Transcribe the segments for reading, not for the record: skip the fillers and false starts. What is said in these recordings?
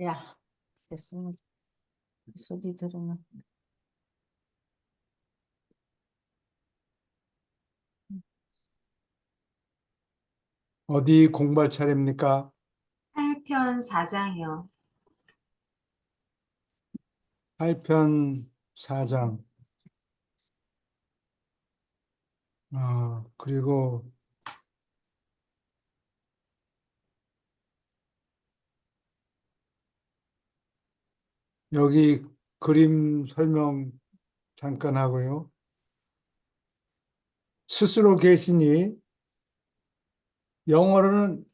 야, 됐습니다. 소리 들으면. 어디 공부할 차례입니까? 8편 4장이요. 8편 4장. 그리고 여기 그림 설명 잠깐 하고요. 스스로 계시니 영어로는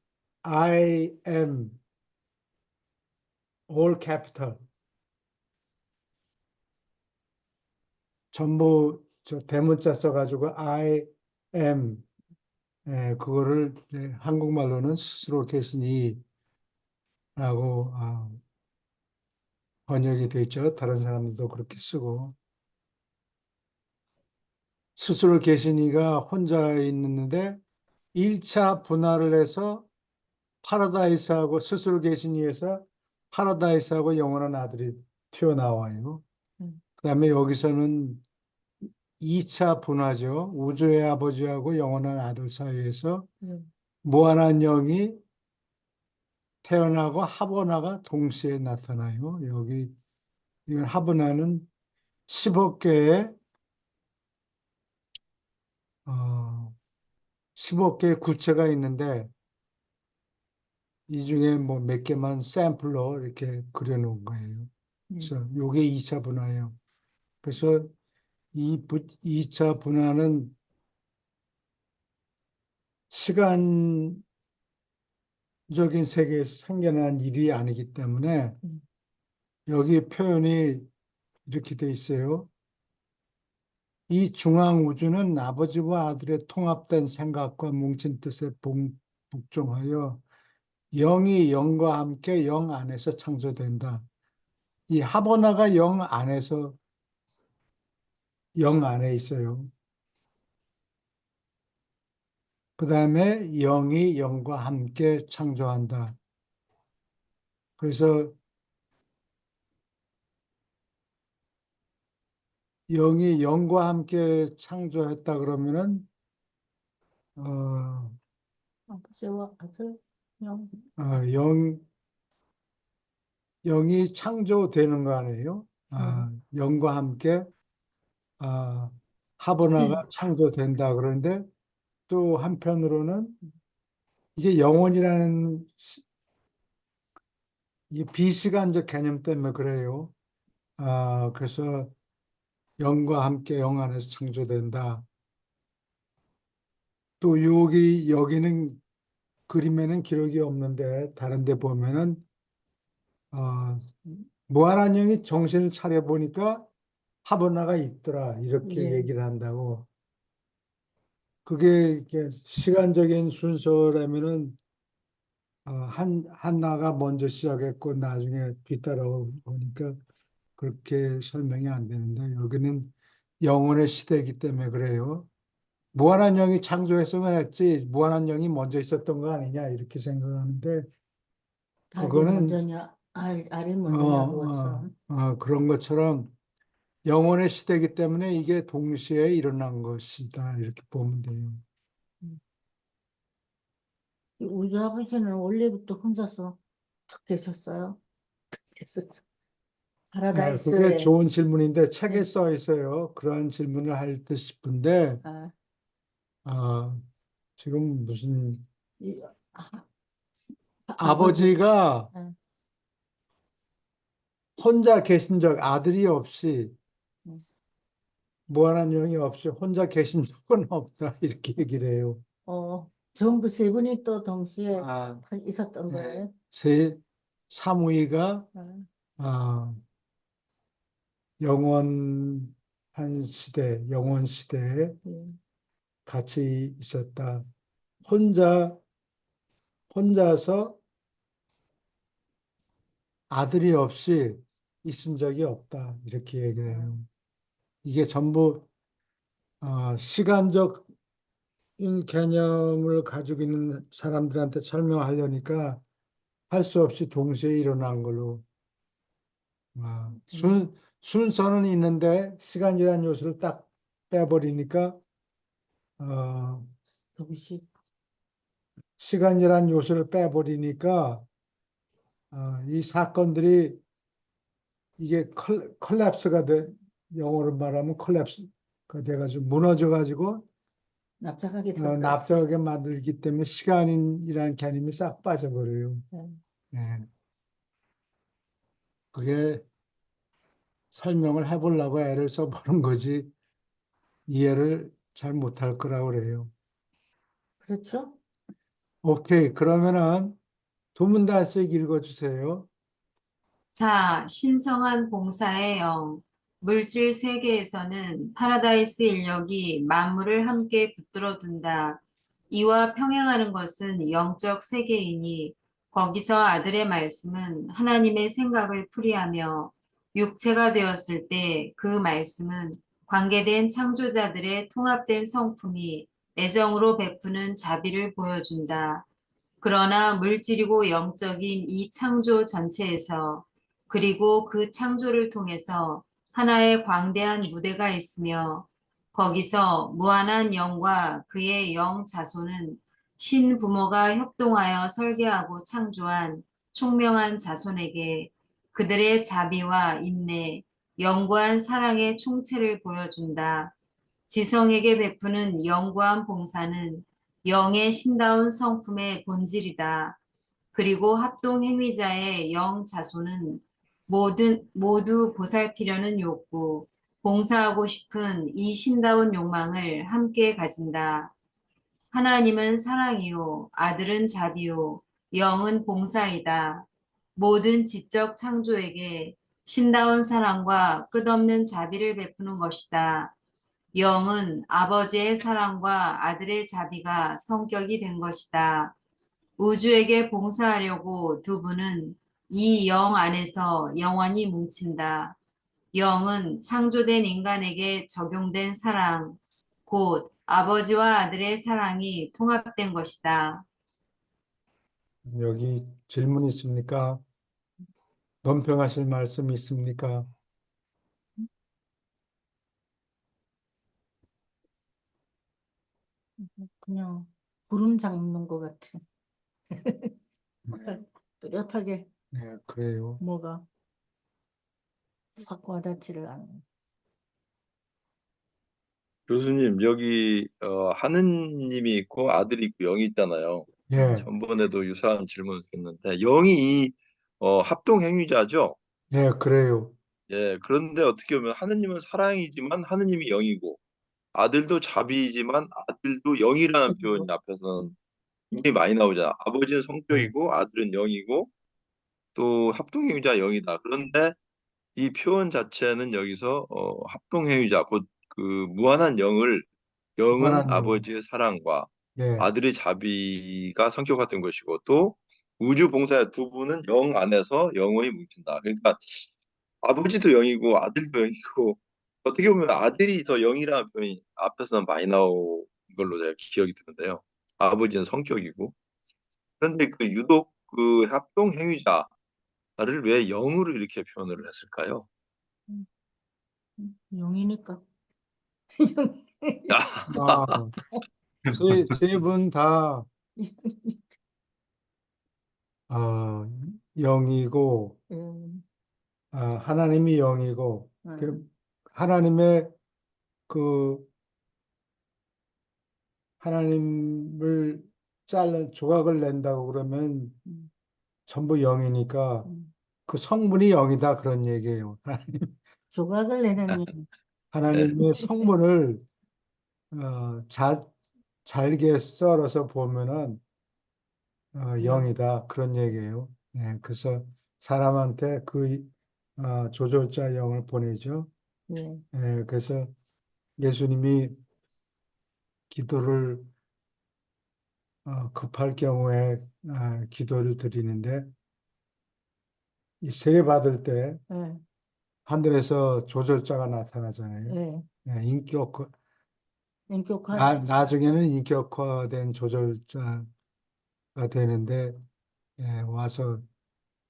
I am all capital. 전부 저 대문자 써가지고 I am 그거를 한국말로는 스스로 계시니라고 번역이 되죠. 다른 사람들도 그렇게 쓰고. 스스로 계시니가 혼자 있는데 1차 분할을 해서 파라다이스하고 스스로 계시니에서 파라다이스하고 영원한 아들이 튀어나와요. 그다음에 여기서는 2차 분화죠. 우주의 아버지하고 영원한 아들 사이에서 무한한 영이 태어나고 하버나가 동시에 나타나요. 여기 이건 하버나는 10억 개의 10억 개의 구체가 있는데 이 중에 뭐 몇 개만 샘플로 이렇게 그려놓은 거예요. 그래서 요게 2차 분화예요. 그래서 이 2차 분화는 시간적인 세계에서 생겨난 일이 아니기 때문에 여기 표현이 이렇게 돼 있어요. 이 중앙 우주는 아버지와 아들의 통합된 생각과 뭉친 뜻에 복종하여 영이 영과 함께 영 안에서 창조된다. 이 하버나가 영 안에서 영 안에 있어요. 그 다음에 영이 영과 함께 창조한다. 그래서 영이 영과 함께 창조했다 그러면은 아버지와 아들, 영. 영 영이 창조되는 거 아니에요? 영과 함께 하버나가 창조된다 그러는데 또 한편으로는 이게 영혼이라는 이 비시간적 개념 때문에 그래요. 그래서 영과 함께 영 안에서 창조된다. 또 여기는 그림에는 기록이 없는데 다른 데 보면은 무한한 영이 정신을 차려 보니까 하버나가 있더라 이렇게 얘기를 한다고. 그게 이렇게 시간적인 순서라면은 한나가 먼저 시작했고 나중에 뒤따라오니까 그렇게 설명이 안 되는데 여기는 영혼의 시대이기 때문에 그래요. 무한한 영이 창조했으면 했지 무한한 영이 먼저 있었던 거 아니냐 이렇게 생각하는데 달이 그거는 먼저냐, 알이 먼저냐, 그것처럼. 그런 것처럼 영혼의 시대이기 때문에 이게 동시에 일어난 것이다 이렇게 보면 돼요. 이 우주 아버지는 원래부터 혼자서 탁 계셨어요. 계셨어. 그게 파라다이스에. 좋은 질문인데 책에 네. 써 있어요. 그러한 질문을 할 듯 싶은데 지금 무슨 이, 아버지가 아, 혼자 계신 적 아들이 없이 음. 무한한 영이 없이 혼자 계신 적은 없다 이렇게 얘기를 해요. 전부 세 분이 또 동시에 아, 탁 있었던 네. 거예요. 사무이가 영원한 시대, 영원 시대에 같이 있었다. 혼자서 아들이 없이 있은 적이 없다. 이렇게 얘기를 해요. 이게 전부 시간적 개념을 가지고 있는 사람들한테 설명하려니까 할 수 없이 동시에 일어난 걸로. 음. 순서는 있는데 시간이라는 요소를 딱 빼버리니까 어, 동시 시간이라는 요소를 빼버리니까 이 사건들이 이게 컬랩스가 영어로 말하면 컬랩스가 돼가지고 무너져가지고 납작하게 돼버렸어. 납작하게 만들기 때문에 시간이라는 개념이 싹 빠져버려요. 네. 네. 그게 설명을 해보려고 애를 써보는 거지 이해를 잘 못할 거라고 그래요. 그렇죠? 오케이. 그러면은 두 문단씩 읽어주세요. 4. 신성한 봉사의 영. 물질 세계에서는 파라다이스 인력이 만물을 함께 붙들어 둔다. 이와 평행하는 것은 영적 세계이니 거기서 아들의 말씀은 하나님의 생각을 풀이하며 육체가 되었을 때 그 말씀은 관계된 창조자들의 통합된 성품이 애정으로 베푸는 자비를 보여준다. 그러나 물질이고 영적인 이 창조 전체에서 그리고 그 창조를 통해서 하나의 광대한 무대가 있으며 거기서 무한한 영과 그의 영 자손은 신부모가 협동하여 설계하고 창조한 총명한 자손에게 그들의 자비와 인내, 영구한 사랑의 총체를 보여준다. 지성에게 베푸는 영구한 봉사는 영의 신다운 성품의 본질이다. 그리고 합동 행위자의 영 자손은 모두 보살피려는 욕구, 봉사하고 싶은 이 신다운 욕망을 함께 가진다. 하나님은 사랑이요, 아들은 자비요, 영은 봉사이다. 모든 지적 창조에게 신다운 사랑과 끝없는 자비를 베푸는 것이다. 영은 아버지의 사랑과 아들의 자비가 성격이 된 것이다. 우주에게 봉사하려고 두 분은 이 영 안에서 영원히 뭉친다. 영은 창조된 인간에게 적용된 사랑, 곧 아버지와 아들의 사랑이 통합된 것이다. 여기 질문 있습니까? 논평하실 말씀 있습니까? 그냥 구름 잡는 것 같아. 뚜렷하게 네, 그래요. 뭐가 확 와닿지를 않는. 교수님, 여기 하느님이 있고 아들이 있고 영이 있잖아요. 예, 전번에도 유사한 질문을 했는데 영이 합동 행위자죠. 예, 그래요. 예, 그런데 어떻게 보면 하느님은 사랑이지만 하느님이 영이고 아들도 자비이지만 아들도 영이라는 표현이 앞에서는 굉장히 많이 나오잖아. 아버지는 예, 성격이고 아들은 영이고 또 합동 행위자 영이다. 그런데 이 표현 자체는 여기서 합동 행위자 곧 그 무한한 영은 무한한 아버지의 사랑과 예, 아들의 자비가 성격화된 것이고 또 우주 봉사의 두 분은 영 안에서 영원히 뭉친다. 그러니까 아버지도 영이고 아들도 영이고 어떻게 보면 아들이 더 영이라는 표현이 앞에서는 많이 나온 걸로 제가 기억이 드는데요. 아버지는 성격이고 그런데 그 유독 그 합동 행위자를 왜 영으로 이렇게 표현을 했을까요? 용이니까. 아, 세 분 다 영이고 하나님이 영이고 하나님의 그 하나님을 조각을 낸다고 그러면 전부 영이니까 그 성분이 영이다 그런 얘기예요. 조각을 내느니 하나님의 성분을 잘게 썰어서 보면은 영이다 그런 얘기예요. 예, 그래서 사람한테 그 조절자 영을 보내죠. 예, 예, 그래서 예수님이 기도를 급할 경우에 기도를 드리는데 이 세례 받을 때 예, 하늘에서 조절자가 나타나잖아요. 예. 예, 인격화. 나중에는 인격화된 조절자가 되는데 예, 와서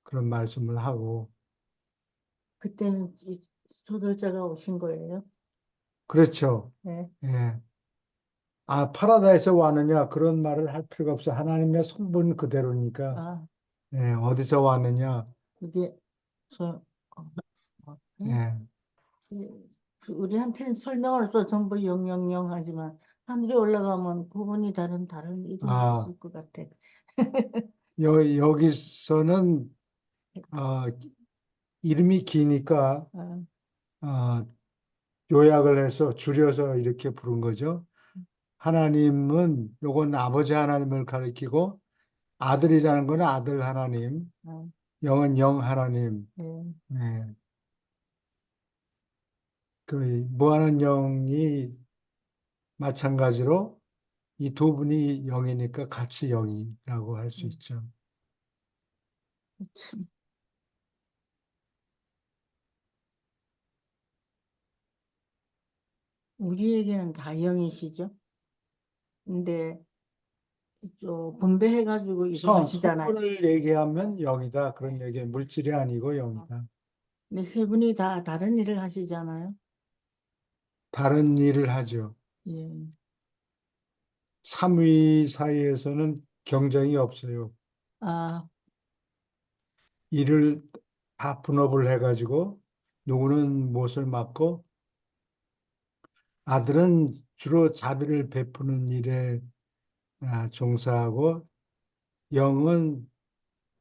그런 말씀을 하고 그때는 이 소설자가 오신 거예요? 그렇죠. 네. 예. 아, 파라다이스 왔느냐 그런 말을 할 필요가 없어. 하나님의 성분 그대로니까 아, 예, 어디서 왔느냐. 그게 저 예. 우리한테는 설명으로서 전부 000 하지만 하늘에 올라가면 그분이 다른 이름이 아, 있을 것 같아. 여기서는 아, 이름이 기니까 아, 아, 요약을 해서 줄여서 이렇게 부른 거죠. 하나님은 요건 아버지 하나님을 가리키고 아들이라는 건 아들 하나님, 아, 영은 영 하나님. 예. 예. 그 무한한 영이 마찬가지로 이 두 분이 영이니까 같이 영이라고 할 수 있죠. 참, 우리에게는 다 영이시죠. 근데 분배해가지고 일을 하시잖아요. 성분을 얘기하면 영이다. 그런 얘기, 물질이 아니고 영이다. 근데 세 분이 다 다른 일을 하시잖아요. 다른 일을 하죠. 예. 삼위 사이에서는 경쟁이 없어요. 아, 일을 다 분업을 해가지고 누구는 무엇을 맡고 아들은 주로 자비를 베푸는 일에 종사하고 영은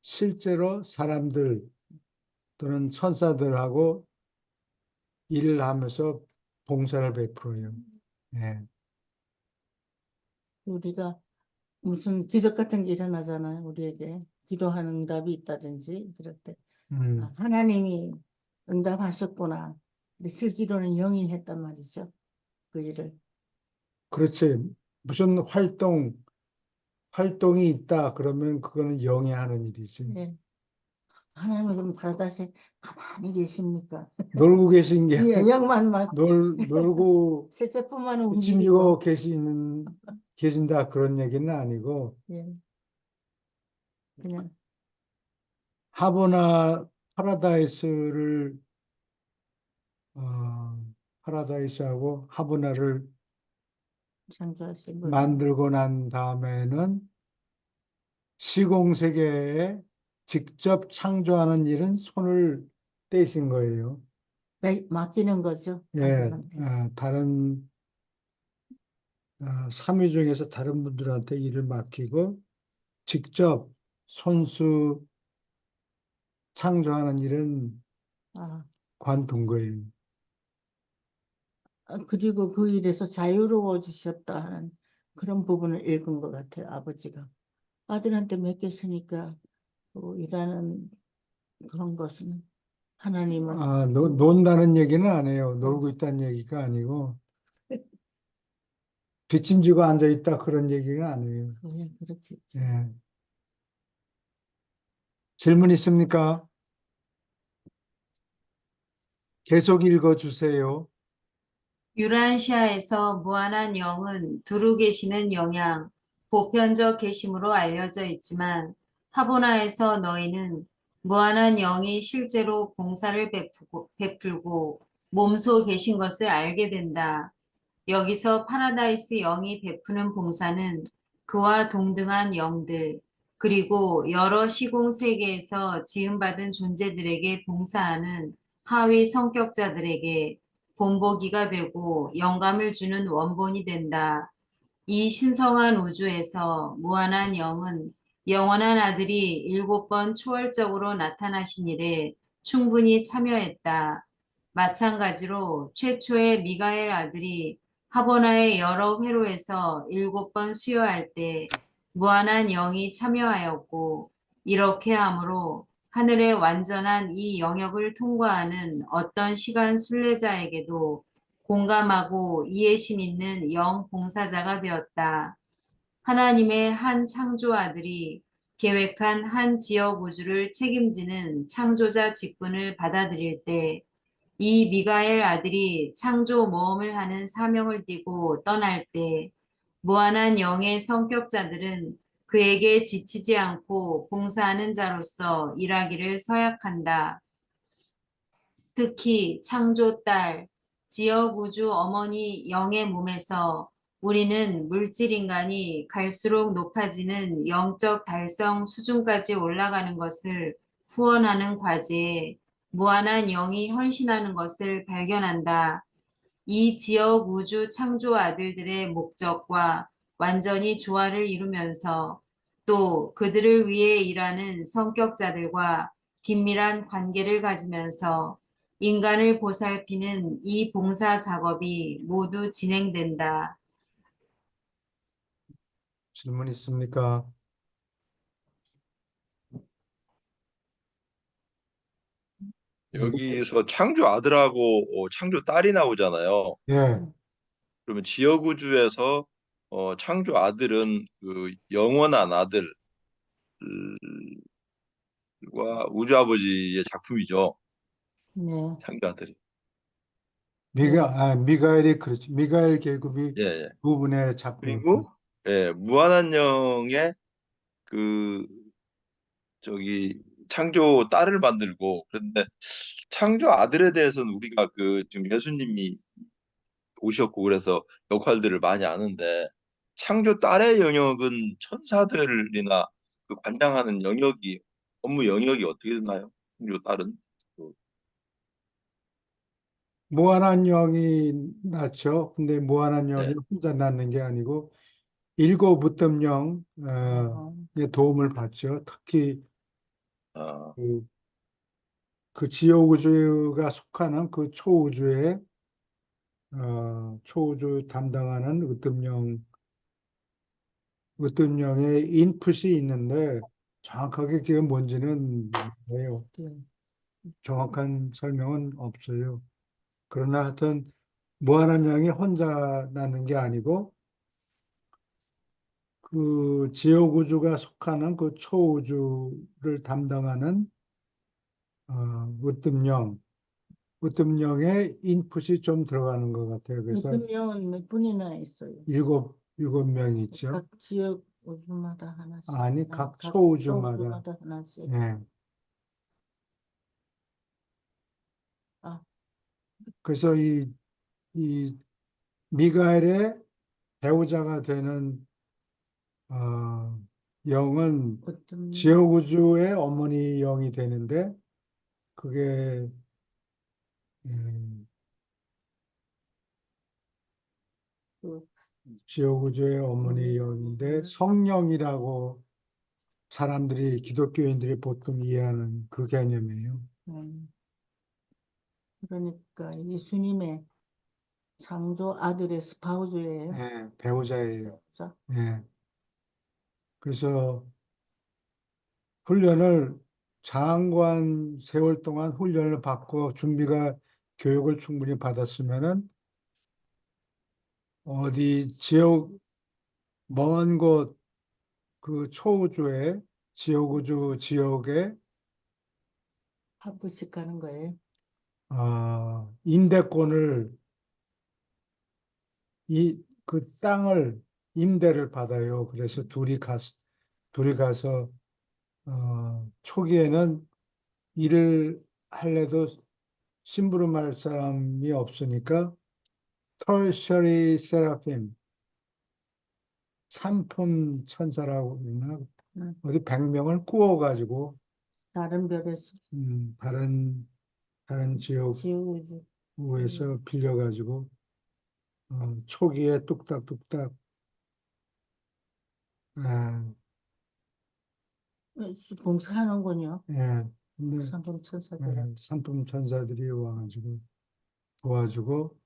실제로 사람들 또는 천사들하고 일을 하면서 봉사를 베풀어요. 예. 우리가 무슨 기적 같은 게 일어나잖아요. 우리에게 기도하는 응답이 있다든지 그럴 때 음, 하나님이 응답하셨구나. 근데 실제로는 영이 했단 말이죠. 그 일을. 그렇지. 무슨 활동이 있다 그러면 그거는 영이 하는 일이지. 예. 하나님은 그럼 파라다이스에 가만히 계십니까? 놀고 계신 게 예, 영만 막 놀고 세제품만 뒷짐지고 움직이고. 계신다 그런 얘기는 아니고 예. 그냥 하버나 파라다이스를 어, 파라다이스하고 하버나를 창조하신 분이. 만들고 난 다음에는 시공세계에 직접 창조하는 일은 손을 떼신 거예요. 맡기는 거죠. 예, 아들한테. 다른 삼위 중에서 다른 분들한테 일을 맡기고 직접 손수 창조하는 일은 아, 관둔 거예요. 그리고 그 일에서 자유로워지셨다 하는 그런 부분을 읽은 것 같아요. 아버지가. 아들한테 맡겼으니까 일하는 그런 것은 하나님은 논다는 얘기는 안 해요. 예, 놀고 있다는 얘기가 아니고 뒷짐지고 앉아 있다 그런 얘기가 아니에요. 그렇겠죠. 예. 질문 있습니까? 계속 읽어 주세요. 유란시아에서 무한한 영은 두루 계시는 영양, 보편적 계심으로 알려져 있지만 하보나에서 너희는 무한한 영이 실제로 봉사를 베풀고 몸소 계신 것을 알게 된다. 여기서 파라다이스 영이 베푸는 봉사는 그와 동등한 영들, 그리고 여러 시공 세계에서 지음받은 존재들에게 봉사하는 하위 성격자들에게 본보기가 되고 영감을 주는 원본이 된다. 이 신성한 우주에서 무한한 영은 영원한 아들이 7번 초월적으로 나타나신 일에 충분히 참여했다. 마찬가지로 최초의 미가엘 아들이 하보나의 여러 회로에서 7번 수여할 때 무한한 영이 참여하였고, 이렇게 함으로 하늘의 완전한 이 영역을 통과하는 어떤 시간 순례자에게도 공감하고 이해심 있는 영 봉사자가 되었다. 하나님의 한 창조 아들이 계획한 한 지역 우주를 책임지는 창조자 직분을 받아들일 때 이 미가엘 아들이 창조 모험을 하는 사명을 띠고 떠날 때 무한한 영의 성격자들은 그에게 지치지 않고 봉사하는 자로서 일하기를 서약한다. 특히 창조 딸, 지역 우주 어머니 영의 몸에서 우리는 물질 인간이 갈수록 높아지는 영적 달성 수준까지 올라가는 것을 후원하는 과제에 무한한 영이 헌신하는 것을 발견한다. 이 지역 우주 창조 아들들의 목적과 완전히 조화를 이루면서 또 그들을 위해 일하는 성격자들과 긴밀한 관계를 가지면서 인간을 보살피는 이 봉사 작업이 모두 진행된다. 질문 있습니까? 여기서 창조 아들하고 창조 딸이 나오잖아요. 예, 그러면 지역 우주에서 창조 아들은 그 영원한 아들과 우주 아버지의 작품이죠. 네. 창조 아들이. 미가엘이 그렇죠. 미가엘 계급이 예, 예. 두 분의 작품을 그리고 무한한 영의 그 저기 창조 딸을 만들고, 그런데 창조 아들에 대해서는 우리가 그 지금 예수님이 오셨고 그래서 역할들을 많이 아는데, 창조 딸의 영역은 천사들이나 그 관장하는 영역이, 업무 영역이 어떻게 되나요? 창조 딸은 무한한 영이 낳죠. 근데 무한한 영이 예. 혼자 낳는 게 아니고 일곱 무덤 어, 영의 도움을 받죠. 특히 아, 그, 그 지옥우주가 속하는 그 초우주 담당하는 으뜸영의 인풋이 있는데 정확하게 그게 뭔지는 뭐예요. 네. 정확한 설명은 없어요. 그러나 하여튼 무한한 영이 혼자 낳는 게 아니고 그 지옥우주가 속하는 그 초우주를 담당하는 으뜸영, 으뜸영의 인풋이 좀 들어가는 것 같아요. 그래서 으뜸영은 몇 분이나 있어요? 일곱 명이 있죠. 각 지역 우주마다 하나씩. 아니, 각 각 초우주마다. 우주마다 하나씩. 예. 아, 그래서 이 미가엘의 배우자가 되는 영은 어떤 지옥우주의 어머니 영이 되는데 그게 예, 그 지옥우주의 어머니 영인데 성령이라고 사람들이 기독교인들이 보통 이해하는 그 개념이에요. 음, 그러니까 예수님의 창조 아들의 스파우즈예요. 예, 배우자예요. 자, 예. 그래서 훈련을 장관 세월 동안 훈련을 받고 교육을 충분히 받았으면은 어디 먼 곳 그 초우주의 지옥우주 지역에 한 번씩 가는 거예요. 임대권을 그 땅을 임대를 받아요. 그래서 둘이 가서 초기에는 일을 할래도 심부름할 사람이 없으니까 터셔리 세라핌 산품 천사라고 그러나 응. 어디 100명을 구워가지고 다른 별에서 다른 지옥우주. 지역에서 빌려가지고 초기에 뚝딱뚝딱 아, 봉사하는군요. 예, 근데 상품 천사들. 산품 천사들이 와가지고 도와주고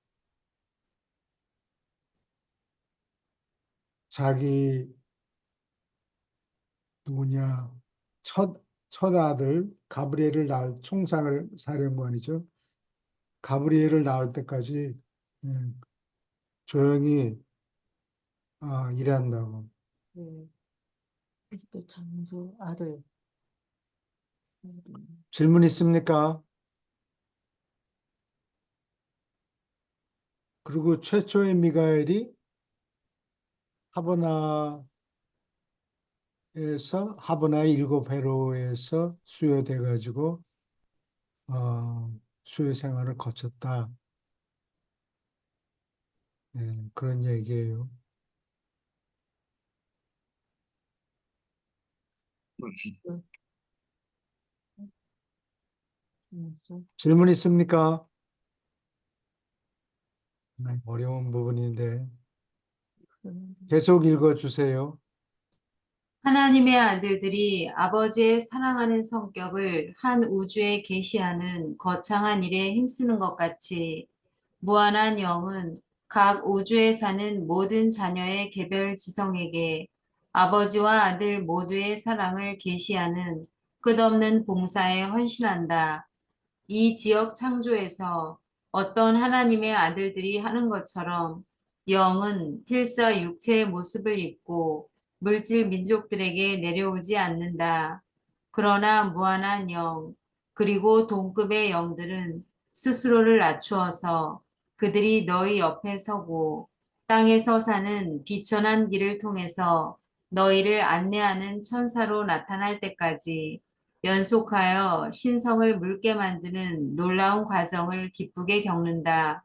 자기 누구냐 첫 아들 가브리엘을 낳을 총사령관이죠. 가브리엘을 낳을 때까지 예, 조용히 일한다고. 네. 그 창조 아들. 질문 있습니까? 그리고 최초의 미가엘이 하버나 하브나의 7회로에서 수요돼 가지고 수요 생활을 거쳤다. 그런 얘기예요. 질문 있습니까? 어려운 부분인데 계속 읽어주세요. 하나님의 아들들이 아버지의 사랑하는 성격을 한 우주에 계시하는 거창한 일에 힘쓰는 것 같이 무한한 영은 각 우주에 사는 모든 자녀의 개별 지성에게 아버지와 아들 모두의 사랑을 계시하는 끝없는 봉사에 헌신한다. 이 지역 창조에서 어떤 하나님의 아들들이 하는 것처럼 영은 필사 육체의 모습을 입고 물질 민족들에게 내려오지 않는다. 그러나 무한한 영, 그리고 동급의 영들은 스스로를 낮추어서 그들이 너희 옆에 서고 땅에서 사는 비천한 길을 통해서 너희를 안내하는 천사로 나타날 때까지 연속하여 신성을 묽게 만드는 놀라운 과정을 기쁘게 겪는다.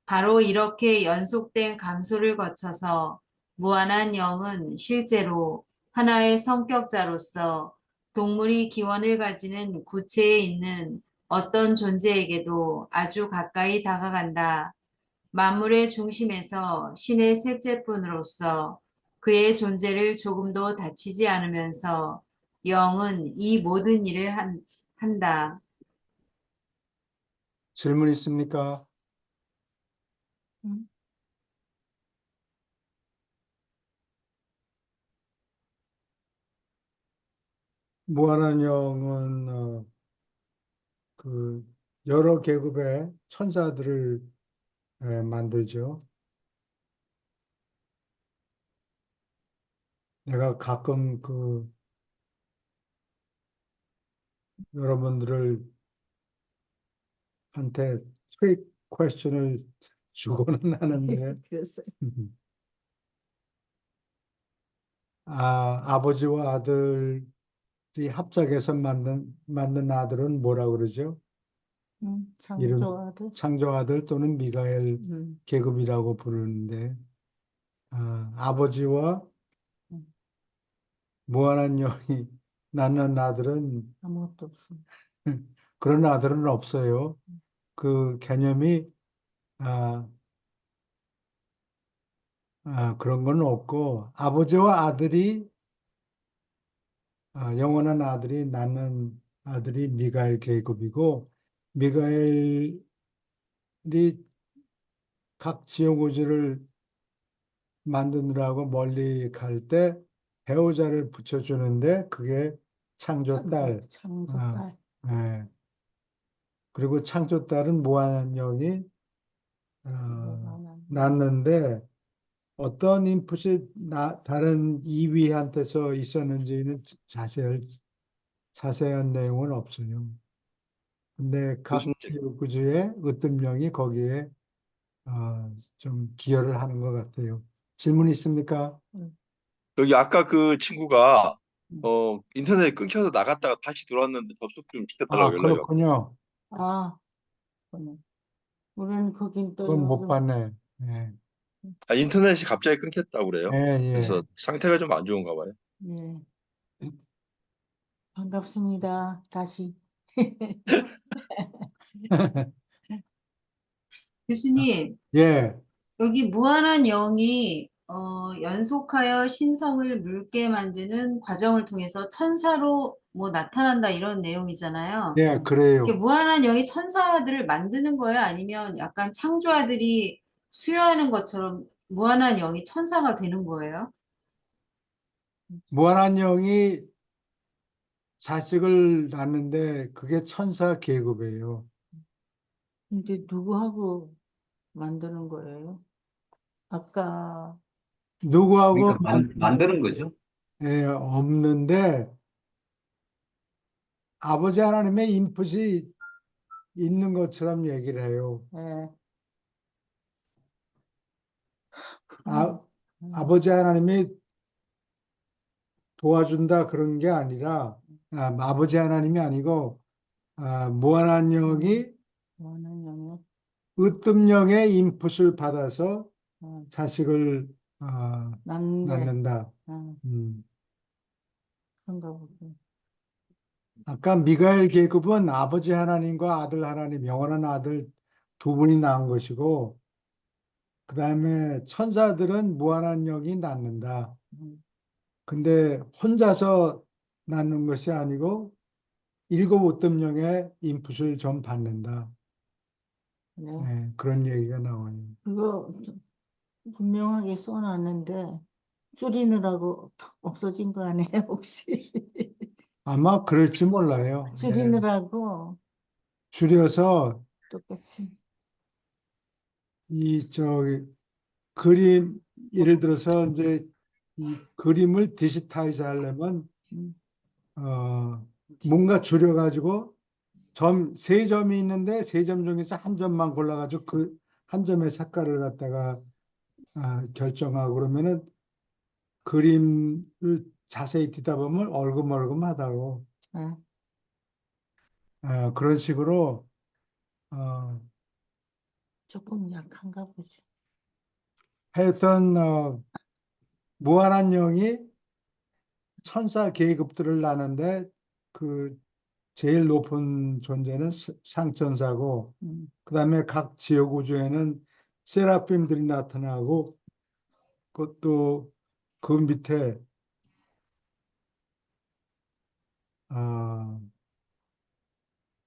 바로 이렇게 연속된 감소를 거쳐서 무한한 영은 실제로 하나의 성격자로서 동물이 기원을 가지는 구체에 있는 어떤 존재에게도 아주 가까이 다가간다. 만물의 중심에서 신의 셋째 분으로서 그의 존재를 조금도 다치지 않으면서 영은 이 모든 일을 한다. 질문 있습니까? 음, 무한한 영은 그 여러 계급의 천사들을 만들죠. 내가 가끔 여러분들을 한테 트릭 퀘스천을 주고는 하는데 그랬어요. 아버지와 아들이 합작해서 만든 아들은 뭐라 그러죠? 이름 창조아들. 창조 아들 또는 미가엘 음, 계급이라고 부르는데 아버지와 음, 무한한 영이 낳는 아들은 아무것도 없어. 그런 아들은 없어요. 그 개념이 아, 그런 건 없고 아버지와 아들이 영원한 아들이 낳는 아들이 미가엘 계급이고 미가엘이 각 지옥우주를 만드느라고 멀리 갈 때 배우자를 붙여주는데 그게 창조딸. 어, 창조딸. 예. 그리고 창조딸은 무한한 영이 무한한 낳는데 어떤 인풋이 다른 이위한테서 있었는지는 자세한 내용은 없어요. 근데 각 교수님, 지구주의 으뜸령이 거기에 좀 기여를 하는 것 같아요. 질문 있습니까? 음, 여기 아까 그 친구가 음. 인터넷 끊겨서 나갔다가 다시 들어왔는데 접속 좀 시켜달라고 연락이 왔고. 그렇군요. 아, 그러네. 우리는 거긴 또 그건 못 요즘, 봤네. 예, 인터넷이 갑자기 끊겼다고 예, 그래요. 예. 그래서 상태가 좀 안 좋은가 봐요. 예, 반갑습니다. 다시. 교수님, 예, 여기 무한한 영이 연속하여 신성을 묽게 만드는 과정을 통해서 천사로 뭐 나타난다 이런 내용이잖아요. 예, 이게 그래요. 무한한 영이 천사들을 만드는 거예요? 아니면 약간 창조아들이 수여하는 것처럼 무한한 영이 천사가 되는 거예요? 무한한 영이 자식을 낳는데 그게 천사 계급이에요. 근데 누구하고 만드는 거예요? 아까, 누구하고 그러니까 만드는 거죠. 없는데 아버지 하나님의 인풋이 있는 것처럼 얘기를 해요. 예, 아, 아버지 하나님이 도와준다 그런 게 아니라 아버지 하나님이 아니고 무한한 영이 원한 영역. 으뜸령의 인풋을 받아서 어, 자식을 낳는데. 낳는다. 어, 음. 그런가 보고. 아까 미가엘 계급은 아버지 하나님과 아들 하나님, 영원한 아들 두 분이 낳은 것이고, 그 다음에 천사들은 무한한 영이 낳는다. 음, 근데 혼자서 낳는 것이 아니고 일곱 으뜸령의 인풋을 좀 받는다. 네. 네, 그런 얘기가 나와요. 그거 분명하게 써놨는데 줄이느라고 탁 없어진 거 아니에요, 혹시? 아마 그럴지 몰라요. 예. 줄이느라고 줄여서 똑같이. 이 저기 그림 예를 들어서 이제 이 그림을 디지타이즈 하려면 음, 뭔가 줄여가지고 세 점이 있는데 세 점 중에서 한 점만 골라가지고 그 한 점의 색깔을 갖다가 결정하고 그러면은 그림을 자세히 듣다 보면 얼금얼금하다고 아, 그런 식으로 조금 약한가 보죠. 하여튼 무한한 영이 천사 계급들을 나는데 그 제일 높은 존재는 상천사고 그 다음에 각 지역 우주에는 세라핌들이 나타나고 그것도 그 밑에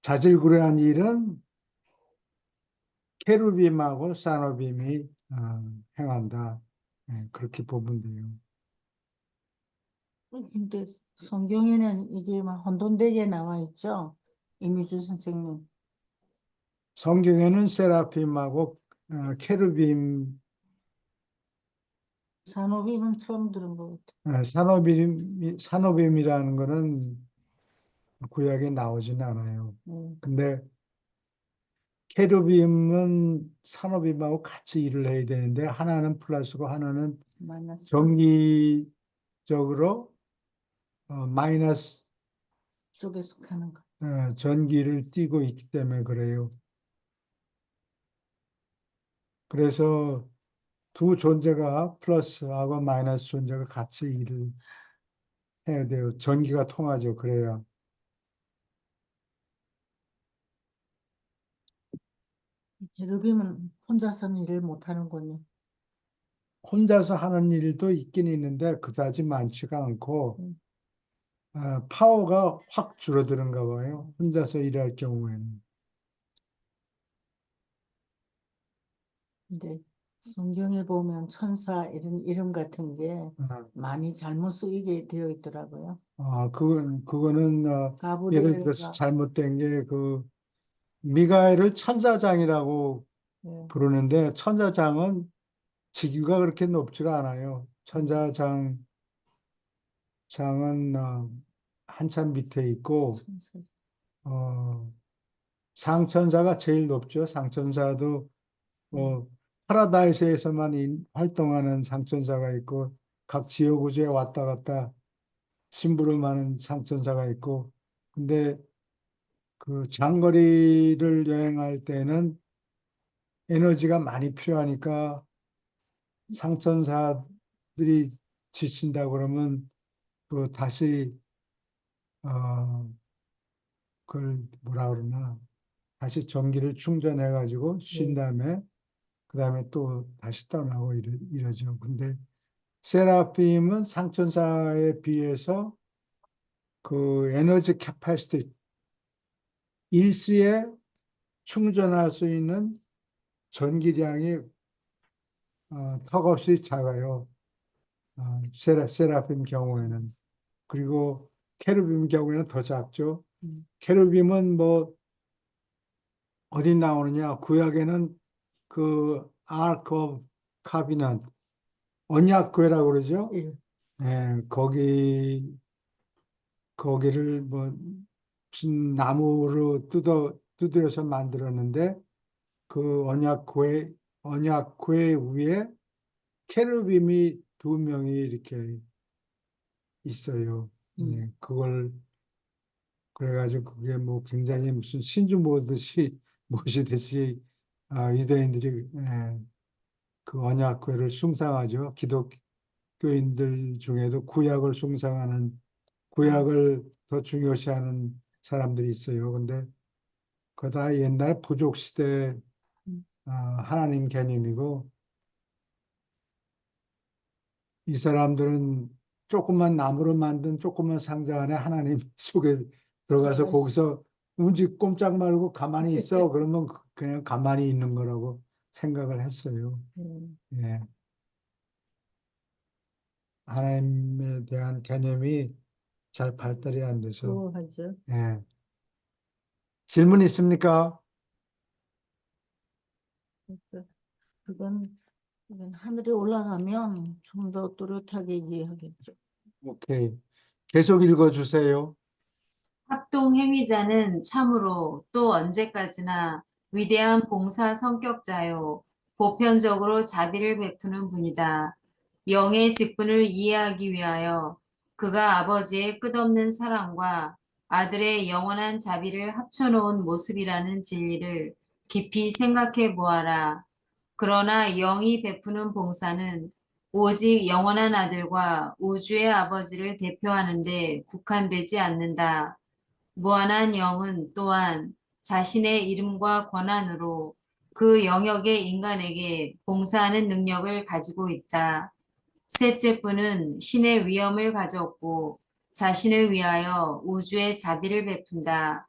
자질구레한 일은 케루빔하고 사노빔이 행한다. 네, 그렇게 보면 돼요. 근데 성경에는 이게 막 혼돈되게 나와 있죠? 이미주 선생님. 성경에는 세라핌하고 케루빔, 산호비는 처음 들은 것 같아. 사노빔이라는 거는 구약에 나오진 않아요. 근데 케루빔은 산호빔하고 같이 일을 해야 되는데 하나는 플러스고 하나는 만났어. 전기적으로 마이너스 쪽에 속하는 거. 전기를 띠고 있기 때문에 그래요. 그래서 두 존재가 플러스하고 마이너스 존재가 같이 일을 해야 돼요. 전기가 통하죠. 그래야. 제르빔은 혼자서는 일을 못 하는군요. 혼자서 하는 일도 있긴 있는데 그다지 많지가 않고 음. 파워가 확 줄어드는가 봐요. 혼자서 일할 경우에는. 근데 성경에 보면 천사 이런 이름 같은 게 어, 많이 잘못 쓰이게 되어 있더라고요. 그거는 예를 들어서 가브리엘과 잘못된 게 그 미가엘을 천사장이라고 예, 부르는데 천사장은 직위가 그렇게 높지가 않아요. 장은 한참 밑에 있고 천사. 어, 상천사가 제일 높죠. 상천사도 음, 파라다이스에서만 활동하는 상천사가 있고 각 지역 우주에 왔다 갔다 심부름하는 상천사가 있고 근데 그 장거리를 여행할 때는 에너지가 많이 필요하니까 상천사들이 지친다 그러면 또 다시 어 그걸 뭐라 그러나 다시 전기를 충전해 가지고 쉰 네. 다음에 그 다음에 또 다시 떠나고 이러죠. 근데 세라핌은 상천사에 비해서 그 에너지 캐파시티 일시에 충전할 수 있는 전기량이 턱없이 작아요. 세라핌 경우에는. 그리고 케루빔 경우에는 더 작죠. 음, 케루빔은 뭐 어디 나오느냐? 구약에는 그 아크 오브 카비넌트 언약궤라고 그러죠. 예, 예, 거기를 뭐 무슨 나무로 두드려서 만들었는데 그 언약궤 위에 케루빔이 두 명이 이렇게 있어요. 예, 그걸 그래가지고 그게 뭐 굉장히 무슨 신주 모듯이 모시듯이 유대인들이 그 언약궤를 숭상하죠. 기독교인들 중에도 구약을 숭상하는 구약을 더 중요시하는 사람들이 있어요. 근데 그거 다 옛날 부족 시대 하나님 개념이고 이 사람들은 조그만 나무로 만든 조그만 상자 안에 하나님 속에 들어가서 거기서 움직 꼼짝 말고 가만히 있어. 그러면 그냥 가만히 있는 거라고 생각을 했어요. 예. 하나님에 대한 개념이 잘 발달이 안 돼서. 하죠. 예. 질문 있습니까? 그건 하늘에 올라가면 좀 더 또렷하게 이해하겠죠. 오케이. 계속 읽어주세요. 합동 행위자는 참으로 또 언제까지나 위대한 봉사 성격자요. 보편적으로 자비를 베푸는 분이다. 영의 직분을 이해하기 위하여 그가 아버지의 끝없는 사랑과 아들의 영원한 자비를 합쳐놓은 모습이라는 진리를 깊이 생각해 보아라. 그러나 영이 베푸는 봉사는 오직 영원한 아들과 우주의 아버지를 대표하는 데 국한되지 않는다. 무한한 영은 또한 자신의 이름과 권한으로 그 영역의 인간에게 봉사하는 능력을 가지고 있다. 셋째 분은 신의 위엄을 가졌고 자신을 위하여 우주의 자비를 베푼다.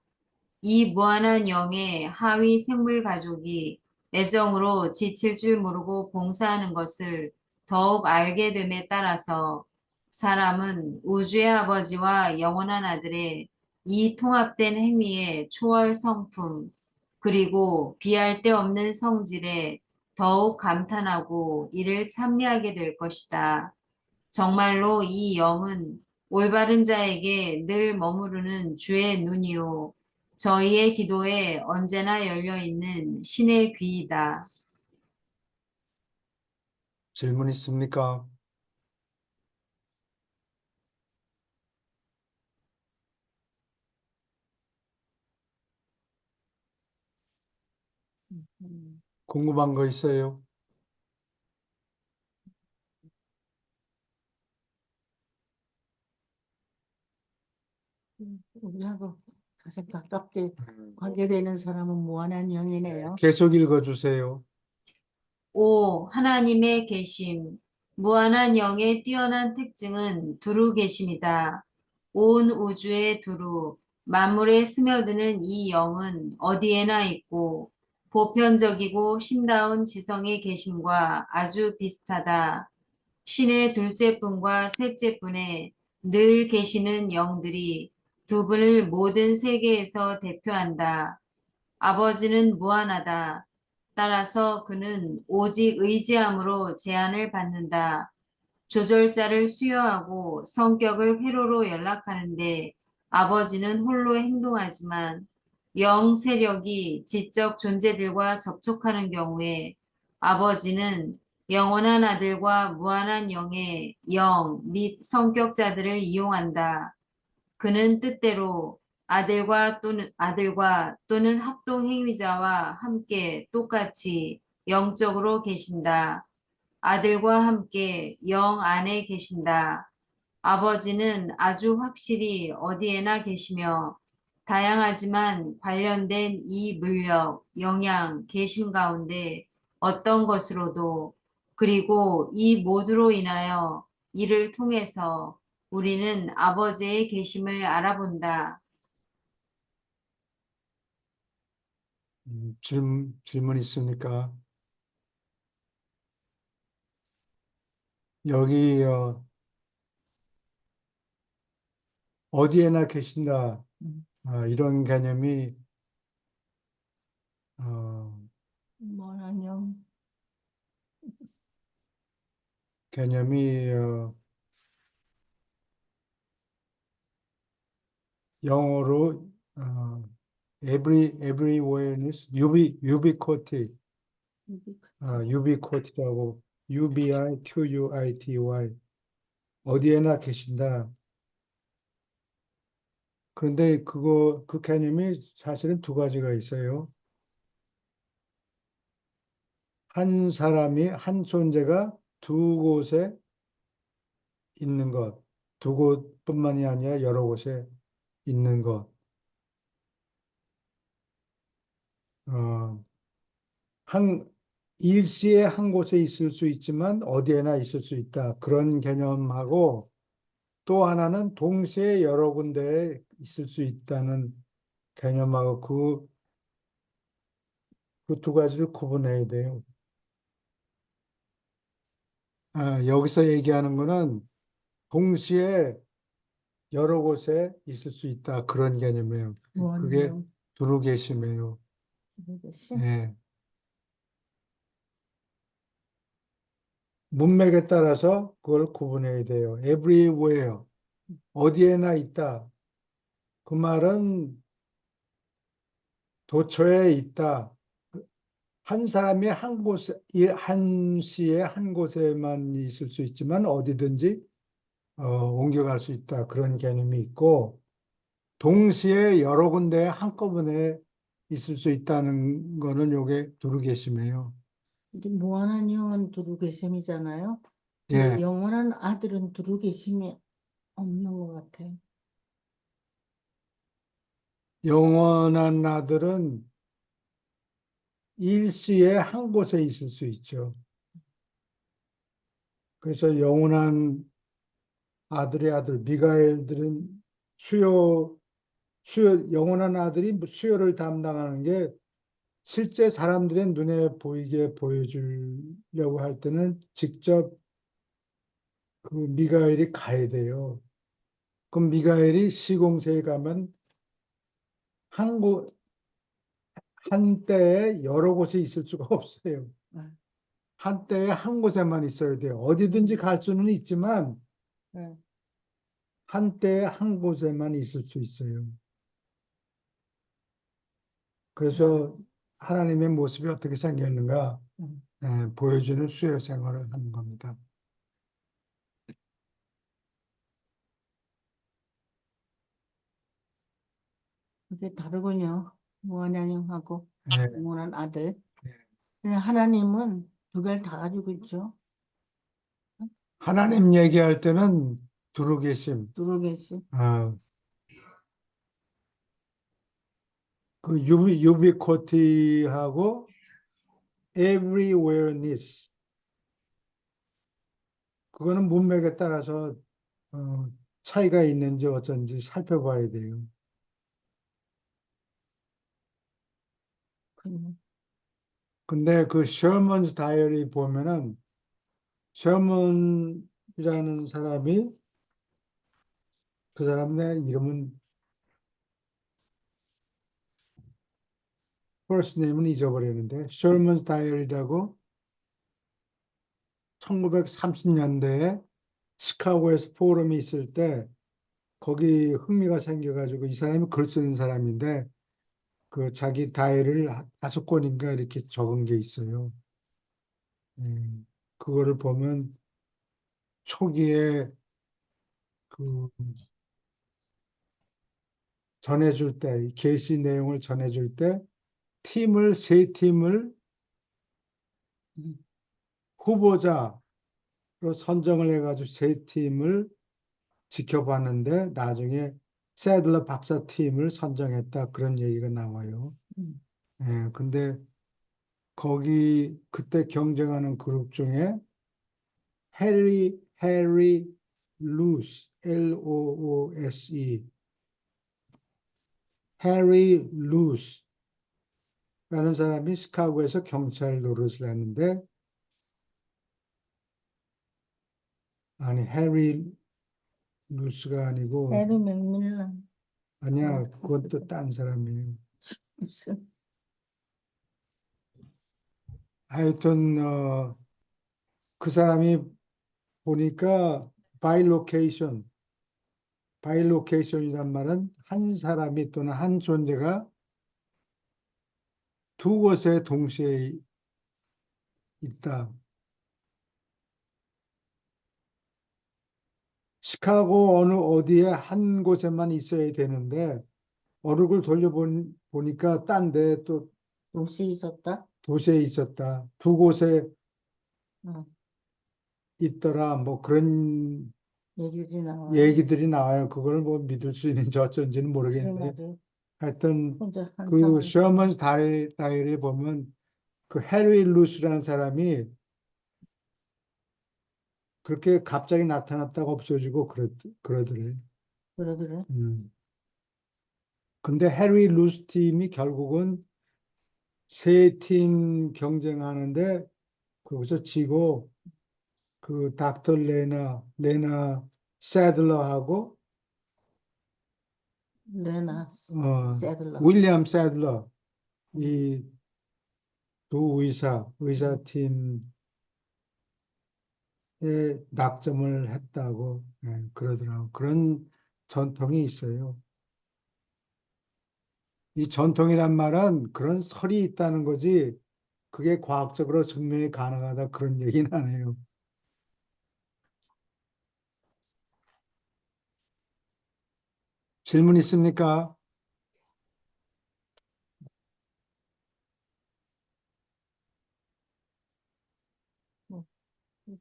이 무한한 영의 하위 생물 가족이 애정으로 지칠 줄 모르고 봉사하는 것을 더욱 알게 됨에 따라서 사람은 우주의 아버지와 영원한 아들의 이 통합된 행위의 초월 성품, 그리고 비할 데 없는 성질에 더욱 감탄하고 이를 찬미하게 될 것이다. 정말로 이 영은 올바른 자에게 늘 머무르는 주의 눈이요. 저희의 기도에 언제나 열려 있는 신의 귀이다. 질문 있습니까? 궁금한 거 있어요? 우리하고 가장 가깝게 관계되는 사람은 무한한 영이네요. 계속 읽어주세요. 오 하나님의 계심, 무한한 영의 뛰어난 특징은 두루 계심이다. 온 우주의 두루, 만물에 스며드는 이 영은 어디에나 있고 보편적이고 신다운 지성의 계심과 아주 비슷하다. 신의 둘째 분과 셋째 분에 늘 계시는 영들이 두 분을 모든 세계에서 대표한다. 아버지는 무한하다. 따라서 그는 오직 의지함으로 제한을 받는다. 조절자를 수여하고 성격을 회로로 연락하는데 아버지는 홀로 행동하지만 영 세력이 지적 존재들과 접촉하는 경우에 아버지는 영원한 아들과 무한한 영의 영 및 성격자들을 이용한다. 그는 뜻대로 아들과 또는 합동 행위자와 함께 똑같이 영적으로 계신다. 아들과 함께 영 안에 계신다. 아버지는 아주 확실히 어디에나 계시며 다양하지만 관련된 이 물력, 영양, 계심 가운데 어떤 것으로도 그리고 이 모두로 인하여 이를 통해서 우리는 아버지의 계심을 알아본다. 질문 있습니까? 여기 어디에나 계신다. 이런 개념이 무한한 영. 개념이 영어로 everywhereness, ubiquity, ubiquity라고 UBIQUITY 어디에나 계신다. 그런데 그 개념이 사실은 두 가지가 있어요. 한 사람이, 한 존재가 두 곳에 있는 것, 두 곳뿐만이 아니라 여러 곳에 있는 것. 어, 한, 일시에 한 곳에 있을 수 있지만 어디에나 있을 수 있다. 그런 개념하고 또 하나는 동시에 여러 군데에 있을 수 있다는 개념하고 그 두 가지를 구분해야 돼요. 여기서 얘기하는 거는 동시에 여러 곳에 있을 수 있다. 그런 개념이에요. 그게 무한영, 두루계심이에요. 두루계심. 예. 문맥에 따라서 그걸 구분해야 돼요. everywhere. 어디에나 있다. 그 말은 도처에 있다. 한 사람이 한 곳에, 한 시에 한 곳에만 있을 수 있지만 어디든지 옮겨갈 수 있다. 그런 개념이 있고, 동시에 여러 군데에 한꺼번에 있을 수 있다는 거는 요게 두루계심이에요. 근데 무한한 영은 두루계심이잖아요. 근데 예. 영원한 아들은 두루계심이 없는 것 같아요. 영원한 아들은 일시에 한 곳에 있을 수 있죠. 그래서 영원한 아들의 아들, 미가엘들은 영원한 아들이 수요를 담당하는 게 실제 사람들의 눈에 보이게 보여주려고 할 때는 직접 그 미가엘이 가야 돼요. 그럼 미가엘이 시공세에 가면 한때에 여러 곳에 있을 수가 없어요. 네. 한때에 한 곳에만 있어야 돼요. 어디든지 갈 수는 있지만 네. 한때에 한 곳에만 있을 수 있어요. 그래서 하나님의 모습이 어떻게 생겼는가 보여주는 수요 생활을 하는 겁니다. 그게 다르군요. 무한한 영하고 예, 영원한 아들. 예. 근데 하나님은 두 개를 다 가지고 있죠. 하나님 얘기할 때는 두루 계심, 두루계심. 그 ubiquity하고 everywhereness, 그거는 문맥에 따라서 차이가 있는지 어쩐지 살펴봐야 돼요. 그냥 근데 그 셔먼스 다이어리 보면은 셔먼이라는 사람이, 그 사람 내 이름은 first name은 잊어버렸는데, 셔먼스 다이어리라고 1930년대에 시카고에서 포럼이 있을 때 거기 흥미가 생겨가지고, 이 사람이 글 쓰는 사람인데 그 자기 다이어리를 5권인가 이렇게 적은 게 있어요. 그거를 보면 초기에 그 전해줄 때, 계시 내용을 전해줄 때 세 팀을 후보자로 선정을 해가지고 세 팀을 지켜봤는데 나중에 새들러 박사 팀을 선정했다, 그런 얘기가 나와요. 음. 근데 그때 경쟁하는 그룹 중에 해리 루스, LOOSE, 해리 루스라는 사람이 시카고에서 경찰 노릇을 했는데, 아니, 해리 루스가 아니고, 해리 맥밀런 아니야, 그건 또 딴 사람이에요. 무슨 하여튼 그 사람이 보니까 바이로케이션이란 말은 한 사람이 또는 한 존재가 두 곳에 동시에 있다. 시카고 어느 어디에 한 곳에만 있어야 되는데 얼굴 돌려보니까 딴 데 또 도시에 있었다? 도시에 있었다. 두 곳에 응, 있더라. 뭐 그런 얘기들이 나와요. 얘기들이 나와요. 그걸 뭐 믿을 수 있는지 어쩐지는 그래 모르겠는데 말이에요. 하여튼 혼자 한 그 사람. 셔먼스 다이어리에 보면 그 해리 루스라는 사람이 그렇게 갑자기 나타났다가 없어지고 그러더래. 그러더래. 근데 해리 루스 팀이 결국은 세 팀 경쟁하는데 거기서 지고 그 닥터 레나 새들러하고 레나 어, 세들러. 윌리엄 새들러 음, 이 두 의사 팀에 낙점을 했다고 그러더라고. 그런 전통이 있어요. 이 전통이란 말은 그런 설이 있다는 거지 그게 과학적으로 증명이 가능하다 그런 얘기는 안 해요. 질문 있습니까? 뭐,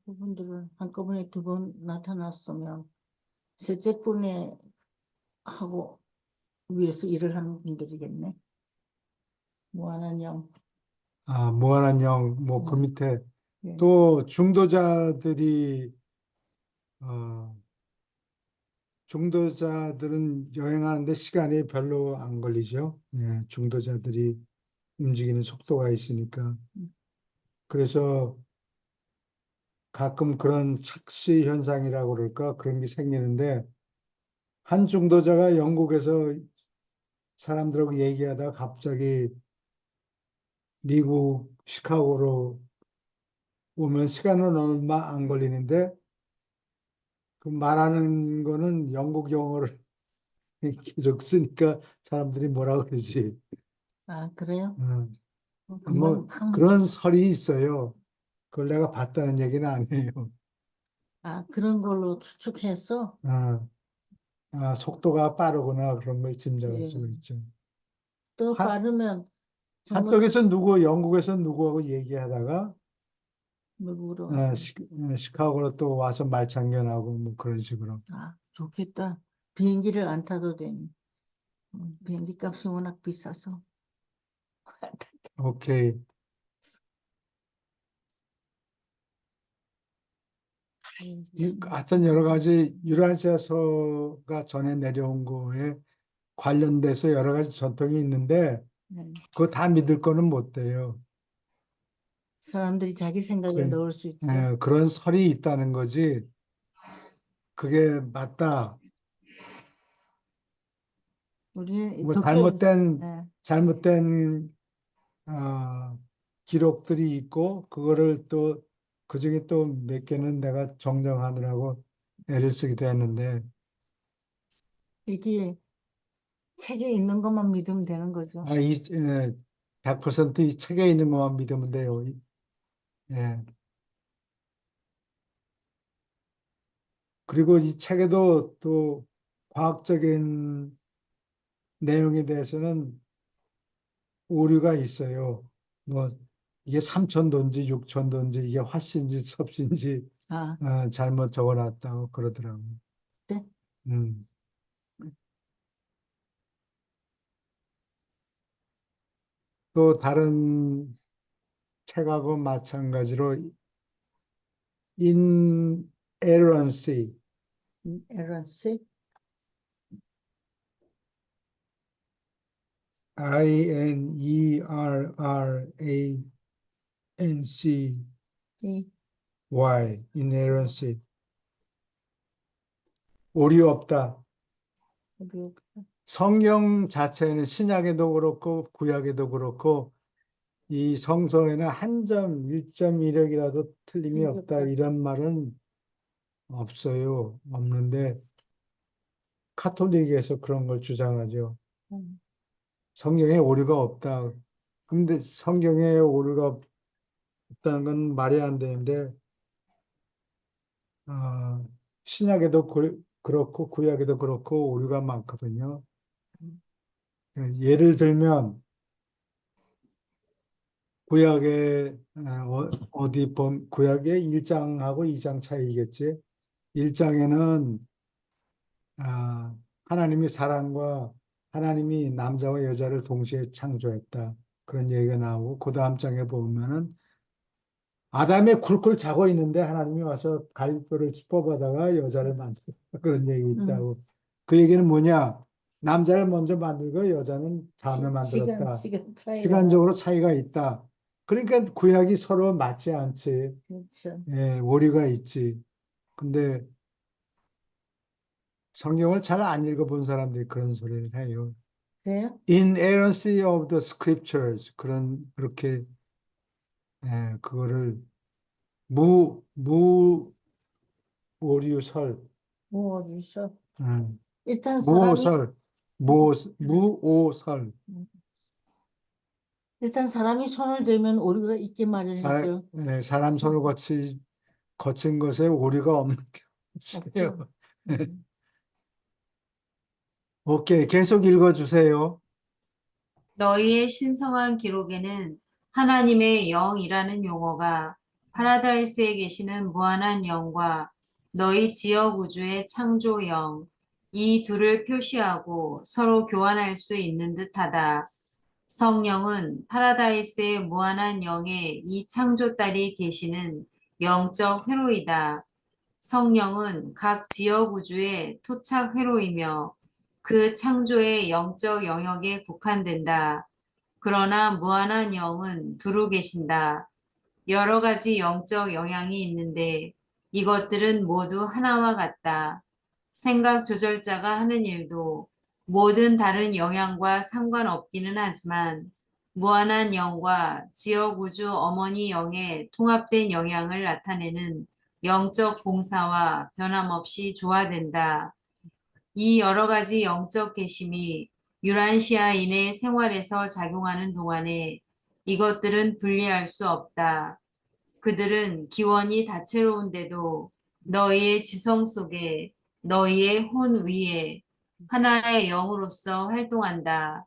그분들은 한꺼번에 두 번 나타났으면 셋째 분에 하고 위해서 일을 하는 분들이겠네. 무한한 영. 아, 무한한 영, 뭐 그 예, 밑에 예. 또 어, 중도자들은 여행하는데 시간이 별로 안 걸리죠. 예, 중도자들이 움직이는 속도가 있으니까. 음. 그래서 가끔 그런 착시 현상이라고 그럴까? 그런 게 생기는데 한 중도자가 영국에서 사람들하고 얘기하다가 갑자기 미국 시카고로 오면 시간은 얼마 안 걸리는데 그 말하는 거는 영국 영어를 계속 쓰니까 사람들이 뭐라 그러지. 아, 그래요? 어, 금방 뭐 한, 그런 설이 있어요. 그걸 내가 봤다는 얘기는 아니에요. 아, 그런 걸로 추측해서, 어, 속도가 빠르구나 그런 걸 짐작할 예. 수가 있죠. 또 하, 빠르면 정말 한쪽에서 영국에서 누구하고 얘기하다가 미국으로 왔다. 시카고로 또 와서 말창견하고 뭐 그런 식으로. 아, 좋겠다. 비행기를 안 타도 되니. 비행기 값이 워낙 비싸서. 오케이. 아유, 참. 하여튼 여러 가지 유라시아서가 전에 내려온 거에 관련돼서 여러 가지 전통이 있는데 예. 그거 다 믿을 거는 못 돼요. 사람들이 자기 생각을 넣을 수 있어. 그런 설이 있다는 거지. 그게 맞다. 우리는 뭐 도쿄, 예, 잘못된 기록들이 있고 그거를 또 그중에 또 몇 개는 내가 정정하느라고 애를 쓰기도 했는데 이게 책에 있는 것만 믿으면 되는 거죠. 100%이 책에 있는 것만 믿으면 돼요. 예. 그리고 이 책에도 또 과학적인 내용에 대해서는 오류가 있어요. 뭐 이게 3천도인지 6천도인지 이게 화씨인지 섭씨인지 아, 잘못 적어놨다고 그러더라고요. 그때? 음. 또 다른 책하고 마찬가지로 inerrancy, 에런스? inerrancy, 이, inerrancy, 오류 없다. 우리, 성경 자체는 신약에도 그렇고 구약에도 그렇고 이 성서에는 한 점, 1.1획이라도 틀림이 없다 이런 말은 없어요. 없는데 카톨릭에서 그런 걸 주장하죠. 음, 성경에 오류가 없다. 근데 성경에 오류가 없다는 건 말이 안 되는데, 어, 신약에도 그렇고 구약에도 그렇고 오류가 많거든요. 예를 들면 구약의 어디 구약의 1장하고 2장 차이겠지. 1장에는 하나님이 하나님이 남자와 여자를 동시에 창조했다. 그런 얘기가 나오고 그 다음 장에 보면은 아담이 굴굴 자고 있는데 하나님이 와서 갈비뼈를 뽑아다가 여자를 만들었다. 그런 얘기 있다고. 그 얘기는 뭐냐? 남자를 먼저 만들고 여자는 다음에 만들었다. 시간 차이가 시간적으로 차이가 있다. 그러니까 구약이 서로 맞지 않지. 그렇죠. 예, 오류가 있지. 근데 성경을 잘 안 읽어본 사람들이 그런 소리를 해요. 그래요? Inerrancy of the scriptures. 그렇게, 그거를 오류설, 무엇이죠? 음, 일단 사람이 무오설. 일단 사람이 손을 대면 오류가 있게 마련이죠. 사람 손을 거친 것에 오류가 없는 게 없어요. 없죠. 음. 오케이, 계속 읽어주세요. 너희의 신성한 기록에는 하나님의 영이라는 용어가 파라다이스에 계시는 무한한 영과 너희 지역 우주의 창조 영, 이 둘을 표시하고 서로 교환할 수 있는 듯하다. 성령은 파라다이스의 무한한 영의 이 창조딸이 계시는 영적 회로이다. 성령은 각 지역 우주의 토착 회로이며 그 창조의 영적 영역에 국한된다. 그러나 무한한 영은 두루 계신다. 여러 가지 영적 영향이 있는데 이것들은 모두 하나와 같다. 생각 조절자가 하는 일도 모든 다른 영향과 상관없기는 하지만 무한한 영과 지역 우주 어머니 영의 통합된 영향을 나타내는 영적 봉사와 변함없이 조화된다. 이 여러 가지 영적 계심이 유란시아인의 생활에서 작용하는 동안에 이것들은 분리할 수 없다. 그들은 기원이 다채로운데도 너희의 지성 속에 너희의 혼 위에 하나의 영으로서 활동한다.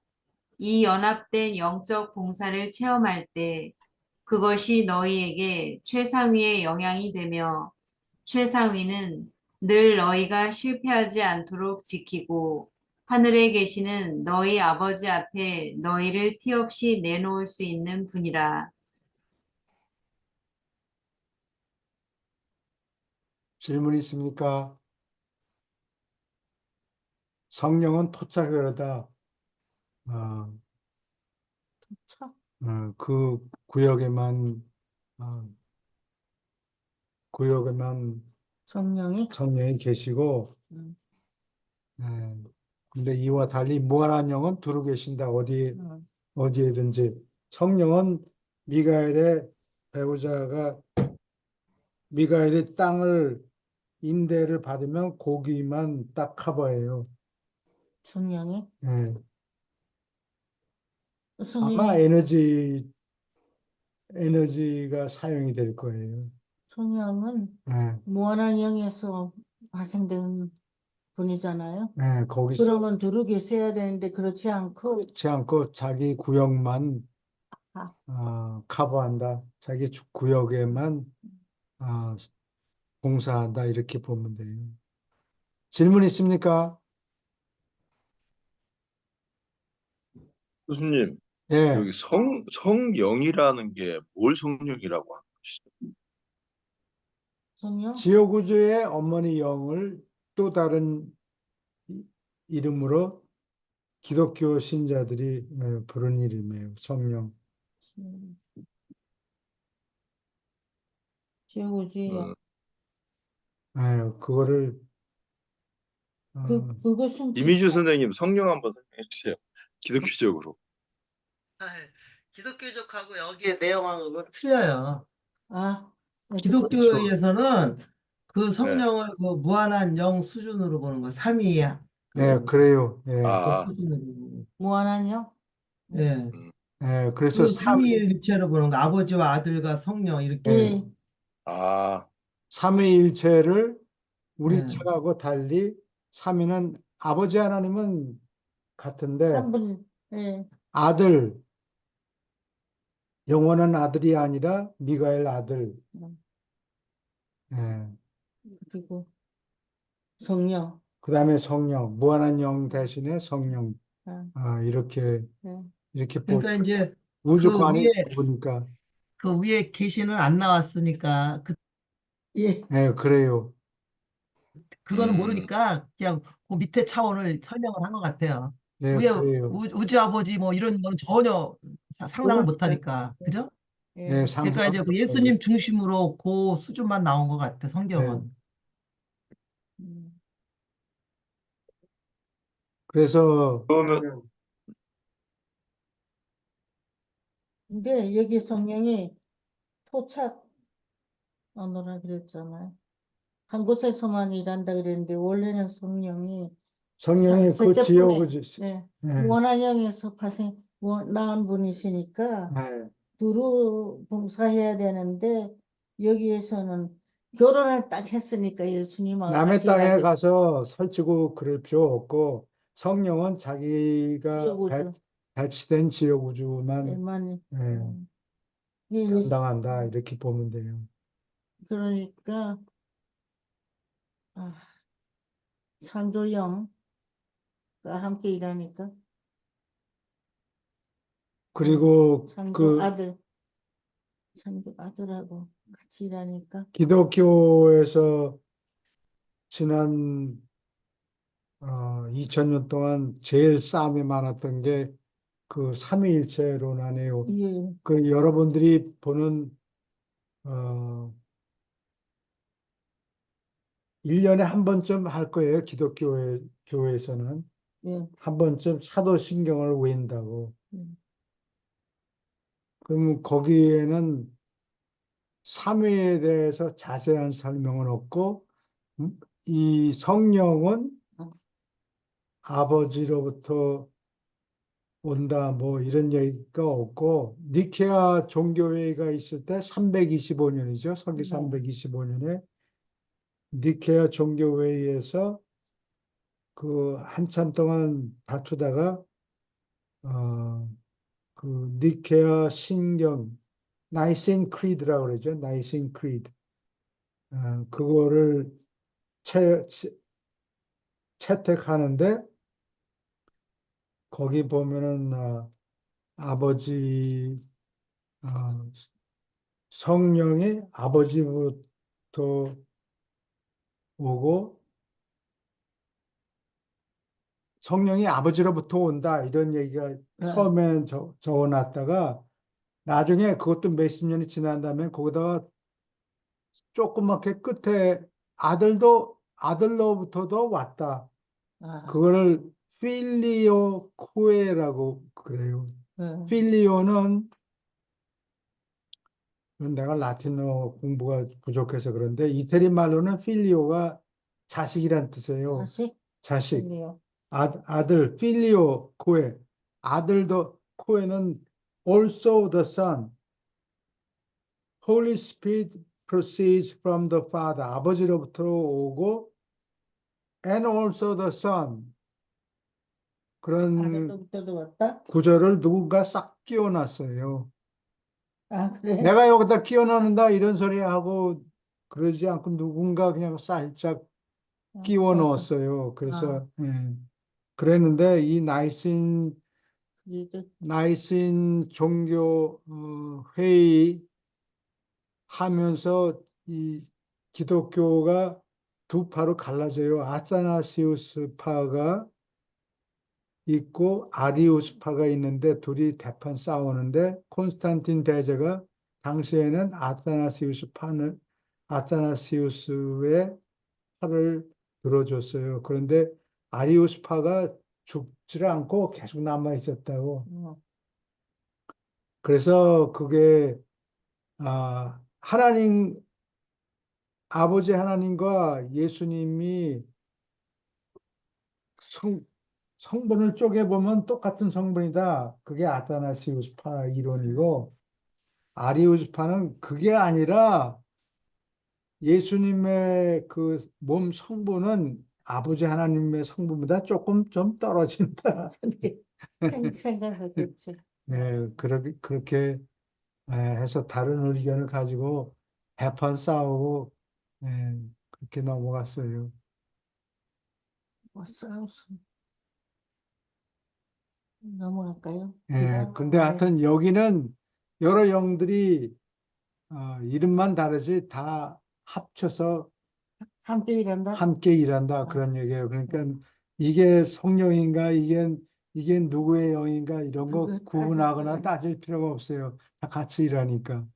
이 연합된 영적 봉사를 체험할 때 그것이 너희에게 최상위의 영향이 되며 최상위는 늘 너희가 실패하지 않도록 지키고 하늘에 계시는 너희 아버지 앞에 너희를 티없이 내놓을 수 있는 분이라. 질문 있습니까? 성령은 토착회로다. 참, 그 어, 구역에만 성령이 성령이 계시고, 음, 근데 이와 달리 무한한 영은 두루 계신다. 음, 어디에든지. 성령은 미가엘의 배우자가 미가엘이 인대를 받으면 거기만 딱 커버해요. 성령이 예. 아마 성령이 에너지가 사용이 될 거예요. 성령은 예. 무한한 영에서 발생된 분이잖아요. 거기서 그러면 두루 계셔야 되는데 그렇지 않고 그렇지 않고 자기 구역만 아, 커버한다. 자기 구역에만 아, 봉사한다. 이렇게 보면 돼요. 질문 있습니까? 교수님, 예. 여기 성령이라는 게 뭘 성령이라고 하는 것이죠? 성령 지옥우주의 어머니 영을 또 다른 이름으로 기독교 신자들이 부르는 이름이에요. 성령. 지구주의 그거를 그것은 이미주 선생님 성령 한번 설명해 주세요. 기독교적으로. 기독교적하고 여기에 내용하고는 틀려요. 아 기독교에서는 그 네. 성령을 그 무한한 영 수준으로 보는 거, 삼위야. 그래요. 예. 그 아, 수준으로 보고. 무한한 영 예. 음, 그래서 그 삼위일체로 보는 거, 아버지와 아들과 성령 이렇게. 예. 아, 삼위일체를 우리 네. 책하고 달리 삼위는 아버지 하나님은 같은데 한 분, 예, 아들, 영원한 아들이 아니라 미가엘 아들, 음, 예. 그리고 성령, 그다음에 성령, 무한한 영 대신에 성령, 아, 이렇게 예, 그러니까 이제 그 우주관이 위에 보니까 그 위에 계시는 안 나왔으니까 예, 예, 그래요. 그거는 음, 모르니까 그냥 그 밑에 차원을 설명을 한 것 같아요. 예, 위에 그래요. 우주 아버지 뭐 이런 거는 전혀 상상을 못 그러니까, 하니까. 그죠? 예, 예, 그러니까 이제 상상을 그 못하죠. 예수님 중심으로 그 수준만 나온 것 같아, 예. 성경은. 음. 그래서 그러면 근데 여기 성령이 토착 언어라 그랬잖아요. 한 곳에서만 일한다 그랬는데 원래는 성령이 성령이 그 셋째 분에 지옥을 예, 예, 무한한 영에서 낳은 분이시니까 예. 두루 봉사해야 되는데 여기에서는 결혼을 딱 했으니까 예수님하고 남의 같이 땅에 가게 가서 설치고 그럴 필요 없고 성령은 자기가 지어보죠. 배치된 지옥 우주만 에만 예, 이게 담당한다 이렇게 보면 돼요. 그러니까 아, 창조 영과 함께 일하니까 그리고 창조 그 아들 창조 아들하고 같이 일하니까 기독교에서 지난 2000년 동안 제일 싸움이 많았던 게 그 삼위일체론 아니에요. 예, 그 여러분들이 보는 1년에 한 번쯤 할 거예요. 교회에서는 예, 한 번쯤 사도신경을 외운다고. 음, 그럼 거기에는 삼위에 대해서 자세한 설명은 없고 이 성령은 어, 아버지로부터 온다 뭐 이런 얘기가 없고 니케아 종교회의가 있을 때 325년이죠. 서기 네, 325년에 니케아 종교회의에서 그 한참 동안 다투다가 어, 그 니케아 신경 나이신 크리드라고 그러죠. 나이신 크리드. 그거를 채택하는데 거기 보면은 아버지 어, 성령이 아버지부터 오고 성령이 아버지로부터 온다 이런 얘기가 네. 처음엔 적어놨다가 나중에 그것도 몇십 년이 지난 다음에 거기다가 조그맣게 끝에 아들로부터도 왔다. 아, 그거를 필리오 코에라고 그래요. 네. 필리오는 내가 라틴어 공부가 부족해서 그런데 이태리 말로는 필리오가 자식이란 뜻이에요. 자식 자식. 필리오 아들, 필리오 코에. 아들도 코에는 also the son. Holy Spirit proceeds from the Father. 아버지로부터 오고 and also the son. 그런 아들로부터도 왔다. 구절을 누군가 싹 끼워놨어요. 아, 그래. 내가 여기다 끼워넣는다 이런 소리 하고 그러지 않고 누군가 그냥 살짝 끼워 맞아. 넣었어요. 아, 그래서 그랬는데 이 그래도 나이신 종교 회의 하면서 이 기독교가 두 파로 갈라져요. 아타나시우스파가 있고 아리우스파가 있는데 둘이 대판 싸우는데 콘스탄틴 대제가 당시에는 아타나시우스의 팔을 들어줬어요. 그런데 아리우스파가 죽지를 않고 계속 남아 있었다고. 어, 그래서 그게 하나님 아버지 하나님과 예수님이 성분을 쪼개보면 똑같은 성분이다. 그게 아타나시우스파 이론이고 아리우스파는 그게 아니라 예수님의 그 몸 성부는 아버지 하나님의 성부보다 조금 좀 떨어진다. 그렇게 생각하겠죠. 네, 그렇게 해서 다른 의견을 가지고 대판 싸우고 그렇게 넘어갔어요. 뭐 싸우수 넘어갈까요? 근데 하여튼 여기는 여러 영들이 이름만 다르지 다 합쳐서 함께 일한다. 함께 일한다 그런 얘기예요. 그러니까 이게 성령인가 이게 누구의 영인가 이런 거 그거 구분하거나 따질 따질 필요가 없어요. 다 같이 일하니까.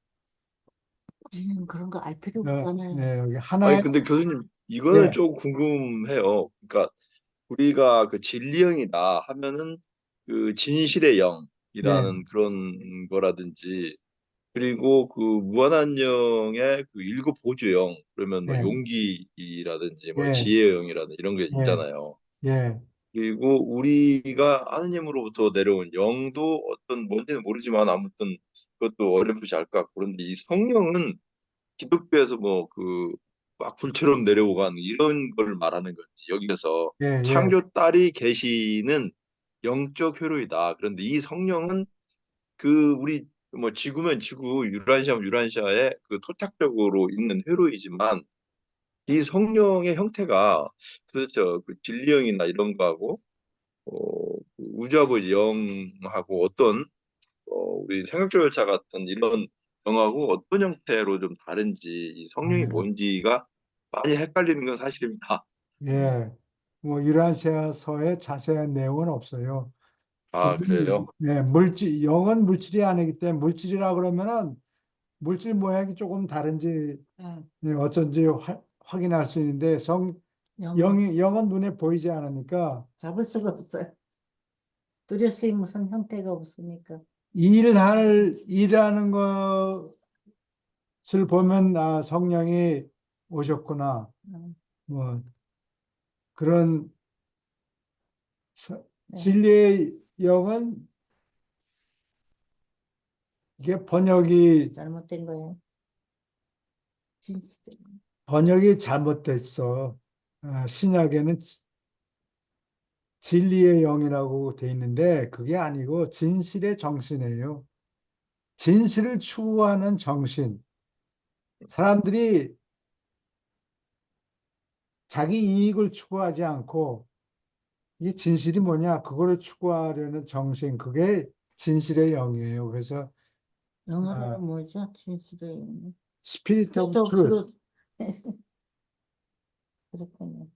우리는 그런 거 알 필요 없잖아요. 여기 아니 하나의 근데 교수님 이거는 네, 좀 궁금해요. 그러니까 우리가 그 진리영이다 하면은 그 진실의 네, 영이라는 그런 거라든지 그리고 그 무한한 영의 그 일곱 보조영 그러면 뭐 네, 용기라든지 뭐 예, 지혜의 영이라든지 이런 게 예, 있잖아요. 예, 그리고 우리가 하느님으로부터 내려온 영도 어떤 뭔지는 모르지만 아무튼 그것도 어렴풋이 알 것 같고 그런데 이 성령은 기독교에서 뭐 그 막 불처럼 내려오간 이런 걸 말하는 건지 여기서 예, 예, 창조 딸이 계시는 영적 회로이다. 그런데 이 성령은 그 우리 뭐 지구면 지구 유란시아면 유란시아의 그 토착적으로 있는 회로이지만 이 성령의 형태가 도대체 그 진리영이나 이런 거하고 그 우주아버지 영하고 어떤 우리 생각조열차 같은 이런 영하고 어떤 형태로 좀 다른지 이 성령이 뭔지가 많이 헷갈리는 건 사실입니다. 예. 뭐 유란시아서의 자세한 내용은 없어요. 아, 그래요? 영은 물질이 아니기 때문에 물질이라 그러면은 물질 모양이 조금 다른지 어쩐지 확인할 수 있는데 영은 영은 눈에 보이지 않으니까 잡을 수가 없어요. 뚜렷이 무슨 형태가 없으니까. 일하는 것을 보면 성령이 오셨구나. 음, 뭐 그런 네. 진리의 영은 이게 잘못된 거예요. 진실. 번역이 잘못됐어. 신약에는 진리의 영이라고 돼 있는데 그게 아니고 진실의 정신이에요. 진실을 추구하는 정신. 사람들이 자기 이익을 추구하지 않고 이 진실이 뭐냐? 그거를 추구하려는 정신. 그게 진실의 영이에요. 그래서 영어로는 뭐죠? 진실의 스피릿 오브 또 트루스. 주로 그렇군요.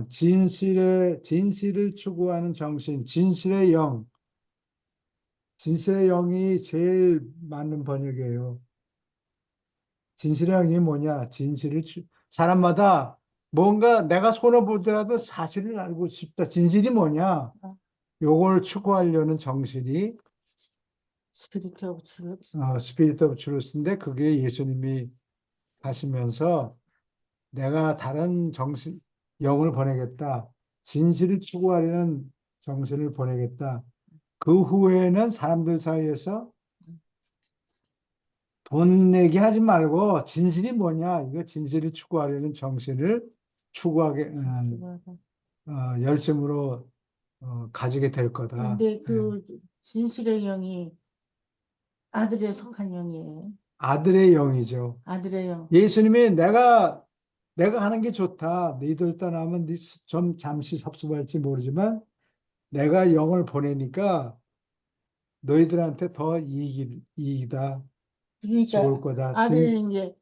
진실을 추구하는 정신, 진실의 영이 제일 맞는 번역이에요. 진실의 영이 뭐냐? 사람마다 뭔가 내가 손해 보더라도 사실을 알고 싶다. 진실이 뭐냐? 요걸 추구하려는 정신이 스피리트 오브 트루스. 스피릿 오브 트루스인데 그게 예수님이 하시면서 내가 다른 영을 보내겠다. 진실을 추구하려는 정신을 보내겠다. 그 후에는 사람들 사이에서 돈 내기 하지 말고 진실이 뭐냐? 이거 진실을 추구하려는 정신을 추구하게 열심으로 가지게 될 거다. 그런데 그 진실의 영이 아들에 속한 영이에요. 아들의 영이죠. 아들의 영. 예수님이 내가 하는 게 좋다. 너희들 떠나면 좀 잠시 섭섭할지 모르지만 내가 영을 보내니까 너희들한테 더 이익이다. 좋을 그러니까 거다. 아들인 게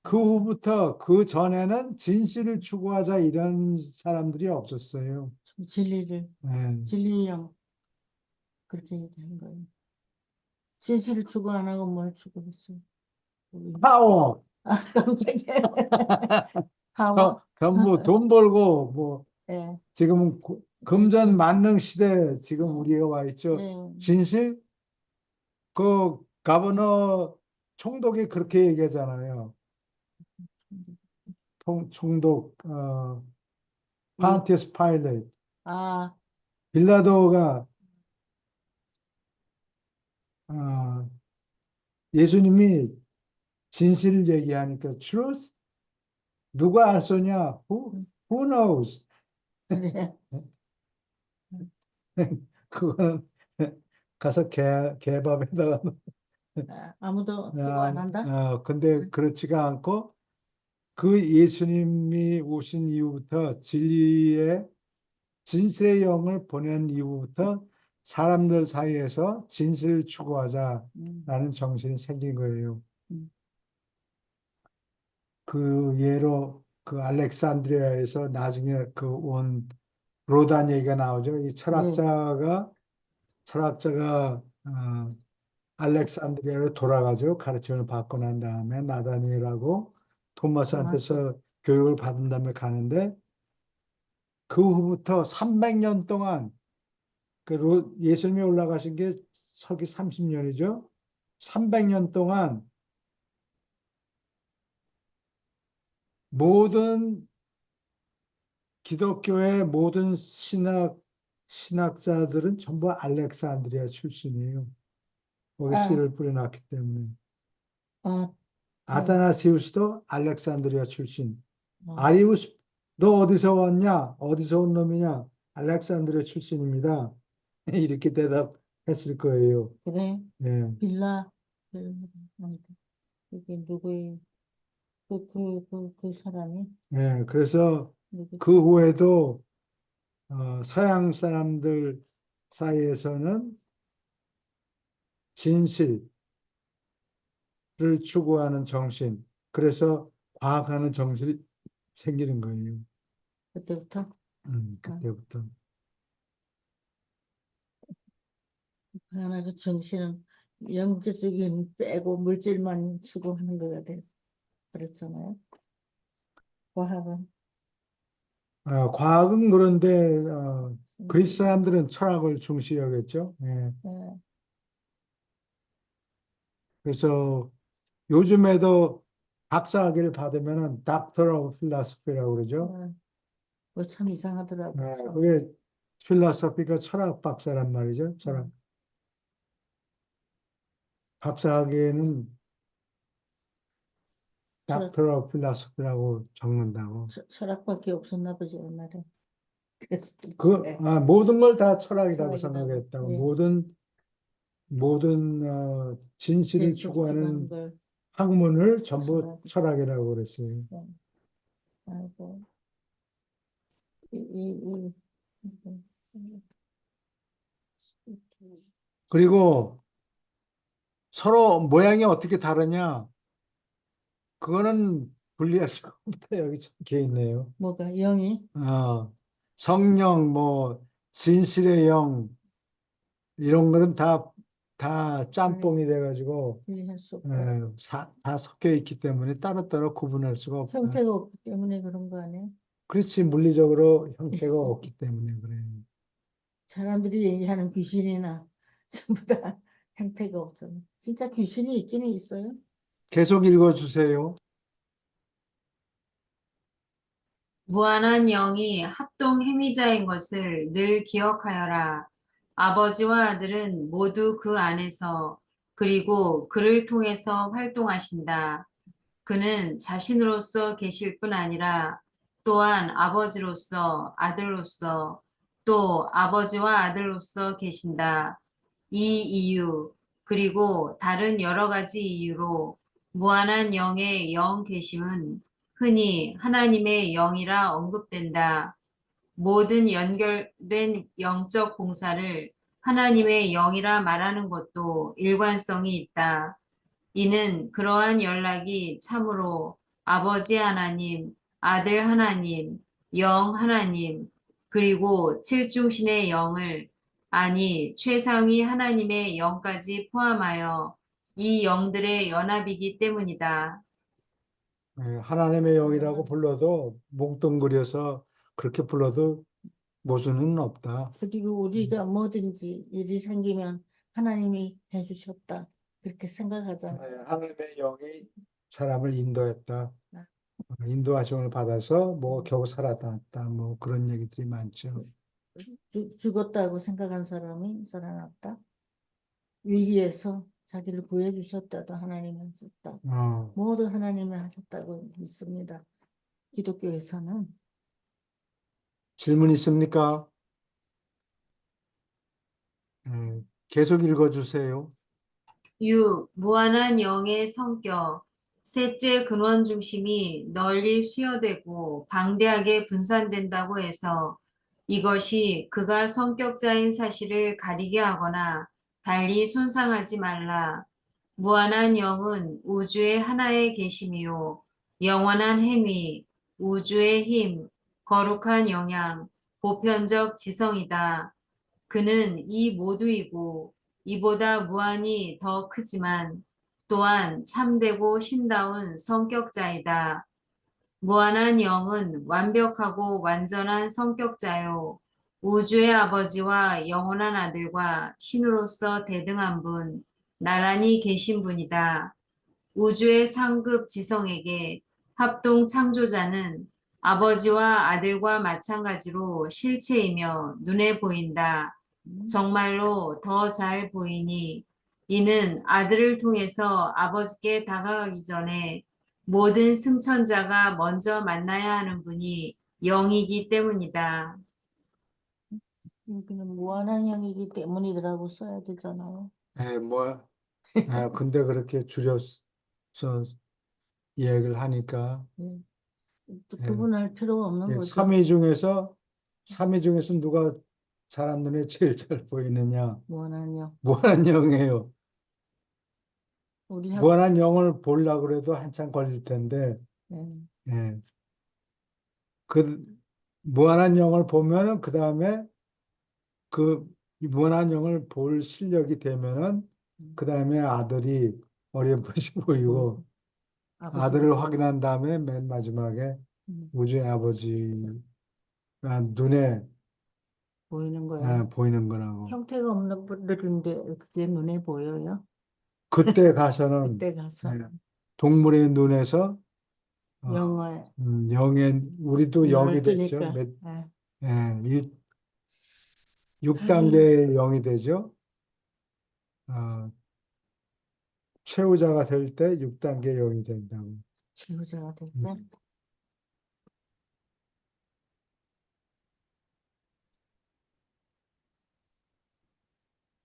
그 후부터 그 전에는 진실을 추구하자 이런 사람들이 없었어요. 진리의 영 그렇게 얘기한 거예요. 진실을 추구 안 하고 뭘 추구했어요? 파워, 깜짝이야. 하와. 전부 돈 벌고 뭐 예. 지금은 금전 만능 시대 지금 우리가 와 있죠. 예. 진실 그 가버너 총독이 그렇게 얘기하잖아요. 총독 파운티스 파일렛 아, 빌라도가 어, 예수님이 진실을 얘기하니까 truth 누가 알 소냐? Who knows? 그래. 그거는 가서 개밥에다가 아무도 그거 안 한다? 근데 그렇지가 않고 그 예수님이 오신 이후부터 진실의 영을 보낸 이후부터 사람들 사이에서 진실을 추구하자라는 정신이 생긴 거예요. 음. 그 예로 그 알렉산드리아에서 나중에 그 온 로단 얘기가 나오죠. 이 철학자가 알렉산드리아로 돌아가죠. 가르침을 받고 난 다음에 나다니엘하고 토마스한테서 교육을 받은 다음에 가는데 그 후부터 300년 동안 예수님이 올라가신 게 서기 30년이죠. 300년 동안 모든 기독교의 모든 신학자들은 전부 알렉산드리아 출신이에요. 거기 아. 씨를 뿌려놨기 때문에. 네. 아다나시우스도 알렉산드리아 출신. 어. 아리우스, 너 어디서 왔냐? 어디서 온 놈이냐? 알렉산드리아 출신입니다. 이렇게 대답했을 거예요. 그래. 예. 빌라. 이게 누구의 그 사람이 예. 그래서 누구? 그 후에도 서양 사람들 사이에서는 진실을 추구하는 정신, 그래서 과학하는 정신이 생기는 거예요. 그때부터 그때부터. 하나 그 정신은 영적인 빼고 물질만 추구하는 거가 돼. 그렇잖아요. 과학은 과학은 그런데 그리스 사람들은 철학을 중시 여겼죠. 예. 예, 그래서 요즘에도 박사학위를 받으면은 Doctor of Philosophy라고 그러죠. 참 이상하더라고. 참. 그게 필라소피가 철학 박사란 말이죠. 철학. 박사학위에는 Doctor of Philosophy라고 적는다고. 철학밖에 없었나 보지 옛날에. 그래서 모든 걸 다 철학이라고 철학이라고. 생각했다고. 예. 모든 진실을 제일 추구하는 걸. 학문을 전부 철학이라고 그랬어요. 아이고. 그리고 서로 모양이 어떻게 다르냐? 그거는 분리할 수가 없다. 여기 적혀 있네요. 뭐가 영이 성령, 진실의 영, 이런 거는 다 짬뽕이 돼가지고, 분리할 수 없다. 다 섞여 있기 때문에 따로따로 구분할 수가 없다. 형태가 없기 때문에 그런 거 아니에요? 그렇지, 물리적으로 형태가 없기 때문에 그래요. 사람들이 얘기하는 귀신이나 전부 다 형태가 없잖아. 진짜 귀신이 있기는 있어요. 계속 읽어주세요. 무한한 영이 합동 행위자인 것을 늘 기억하여라. 아버지와 아들은 모두 그 안에서 그리고 그를 통해서 활동하신다. 그는 자신으로서 계실 뿐 아니라 또한 아버지로서 아들로서 또 아버지와 아들로서 계신다. 이 이유 그리고 다른 여러 가지 이유로 무한한 영의 영 계심은 흔히 하나님의 영이라 언급된다. 모든 연결된 영적 공사를 하나님의 영이라 말하는 것도 일관성이 있다. 이는 그러한 연락이 참으로 아버지 하나님, 아들 하나님, 영 하나님, 그리고 칠중신의 영을, 아니 최상위 하나님의 영까지 포함하여 이 영들의 연합이기 때문이다. 하나님의 영이라고 불러도 뭉뚱그려서 그렇게 불러도 모순은 없다. 그리고 우리가 뭐든지 일이 생기면 하나님이 해주셨다. 그렇게 생각하잖아요. 하나님의 영이 사람을 인도했다. 인도하심을 받아서 겨우 살아났다. 그런 얘기들이 많죠. 죽었다고 생각한 사람이 살아났다. 위기에서 자기를 구해주셨다도 하나님이 하셨다. 어, 모두 하나님이 하셨다고 믿습니다. 기독교에서는. 질문 있습니까? 계속 읽어주세요. 6. 무한한 영의 성격. 셋째 근원 중심이 널리 수여되고 방대하게 분산된다고 해서 이것이 그가 성격자인 사실을 가리게 하거나 달리 손상하지 말라. 무한한 영은 우주의 하나의 계심이요. 영원한 행위, 우주의 힘, 거룩한 영향, 보편적 지성이다. 그는 이 모두이고 이보다 무한히 더 크지만 또한 참되고 신다운 성격자이다. 무한한 영은 완벽하고 완전한 성격자요. 우주의 아버지와 영원한 아들과 신으로서 대등한 분, 나란히 계신 분이다. 우주의 상급 지성에게 합동 창조자는 아버지와 아들과 마찬가지로 실체이며 눈에 보인다. 정말로 더 잘 보이니 이는 아들을 통해서 아버지께 다가가기 전에 모든 승천자가 먼저 만나야 하는 분이 영이기 때문이다. 여기는 무한한 영이기 때문이라고 써야 되잖아요. 근데 그렇게 줄여서 이야기를 하니까, 예. 또 예. 구분할 필요가 없는 거죠. 3위 중에서 누가 사람 눈에 제일 잘 보이느냐? 무한한 영. 무한한 영이에요. 우리 학, 무한한 영을 보려고 그래도 한참 걸릴 텐데, 예. 예. 그 무한한 영을 보면은 그 다음에 그 무한한 영을 볼 실력이 되면은 그 다음에 아들이 어렴풋이 보이고 아들을 확인한 다음에 맨 마지막에 음, 우주의 아버지가 눈에 보이는 거예요. 보이는 거라고. 형태가 없는 분들인데 그게 눈에 보여요. 그때 가서는 그때 가서 예, 동물의 눈에서 영어에 영의 우리도 눈을 영이 됐죠. 뜨니까. 예. 예, 아유, 6단계의 영이 되죠. 어, 최후자가 될 때 6단계 영이 된다고. 제후자가 될 때.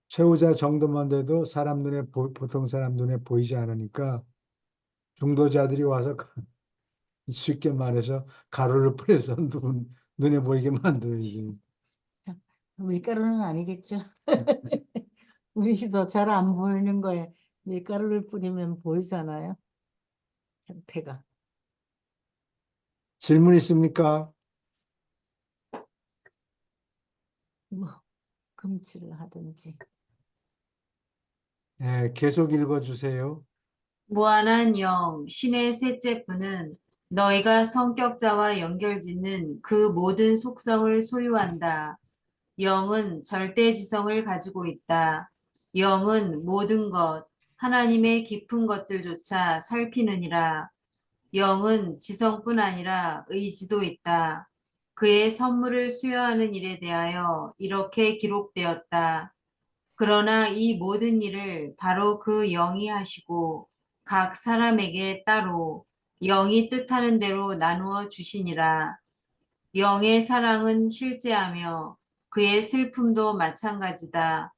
최후자 정도만 돼도 보통 사람 눈에 보이지 않으니까 중도자들이 와서 쉽게 말해서 가루를 뿌려서 눈에 보이게 만들어야지. 밀가루는 아니겠죠. 우리도 잘 안 보이는 거에 밀가루를 뿌리면 보이잖아요. 형태가. 질문 있습니까? 뭐 금치를 하든지. 계속 읽어주세요. 무한한 영, 신의 셋째 분은 너희가 성격자와 연결짓는 그 모든 속성을 소유한다. 영은 절대지성을 가지고 있다. 영은 모든 것, 하나님의 깊은 것들조차 살피느니라. 영은 지성뿐 아니라 의지도 있다. 그의 선물을 수여하는 일에 대하여 이렇게 기록되었다. 그러나 이 모든 일을 바로 그 영이 하시고 각 사람에게 따로 영이 뜻하는 대로 나누어 주시니라. 영의 사랑은 실제하며 그의 슬픔도 마찬가지다.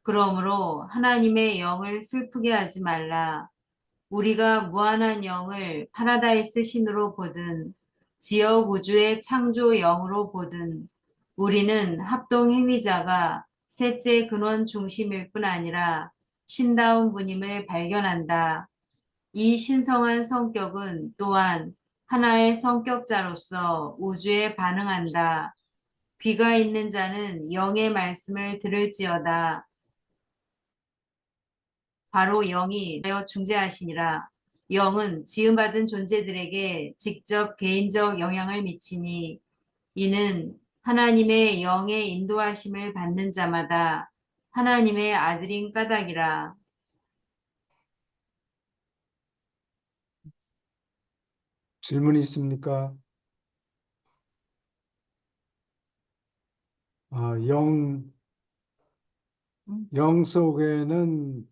그러므로 하나님의 영을 슬프게 하지 말라. 우리가 무한한 영을 파라다이스 신으로 보든 지역 우주의 창조 영으로 보든 우리는 합동 행위자가 셋째 근원 중심일 뿐 아니라 신다운 분임을 발견한다. 이 신성한 성격은 또한 하나의 성격자로서 우주에 반응한다. 귀가 있는 자는 영의 말씀을 들을지어다. 바로 영이 되어 중재하시니라. 영은 지음받은 존재들에게 직접 개인적 영향을 미치니 이는 하나님의 영의 인도하심을 받는 자마다 하나님의 아들인 까닭이라. 질문 있습니까? 영 음. 영 속에는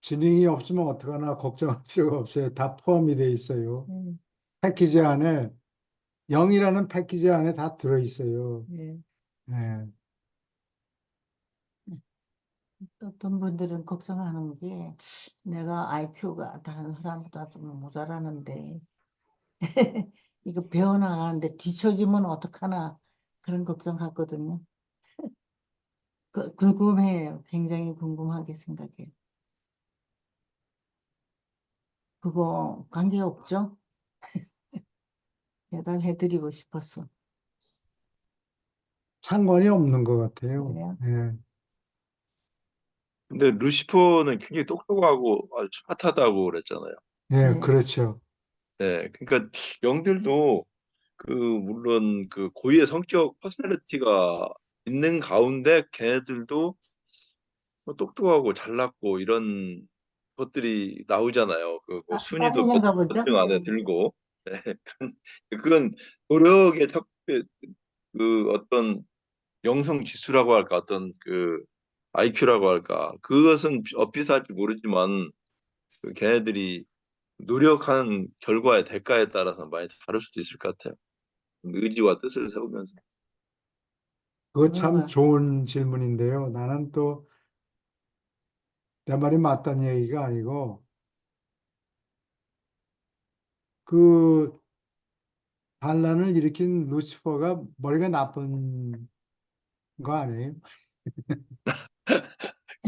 지능이 없으면 어떡하나 걱정할 필요가 없어요. 다 포함이 돼 있어요. 음, 패키지 안에, 영이라는 패키지 안에 다 들어있어요. 예. 예. 또 어떤 분들은 걱정하는 게 내가 IQ가 다른 사람보다 좀 모자라는데 이거 배워나가는데 뒤처지면 어떡하나 그런 걱정하거든요. 궁금해요. 굉장히 궁금하게 생각해요. 그거 관계없죠? 대답해드리고 싶었어. 상관이 없는 것 같아요. 그래요? 예. 근데 루시퍼는 굉장히 똑똑하고 아주 스마트하다고 그랬잖아요. 예, 네. 그렇죠. 네, 그러니까 영들도 물론 그 고유의 성격 퍼스널리티가 있는 가운데 걔네들도 뭐 똑똑하고 잘났고 이런 것들이 나오잖아요. 뭐 순위도 딸리는가 보죠? 몇등 안에 들고. 네, 그건 노력의 어떤 영성 지수라고 할까, 어떤 IQ라고 할까, 그것은 비슷할지 모르지만 걔네들이 노력한 결과의 대가에 따라서 많이 다를 수도 있을 것 같아요. 의지와 뜻을 세우면서. 그거 참 그런가? 좋은 질문인데요. 나는 또 내 말이 맞다는 얘기가 아니고, 그 반란을 일으킨 루시퍼가 머리가 나쁜 거 아니에요?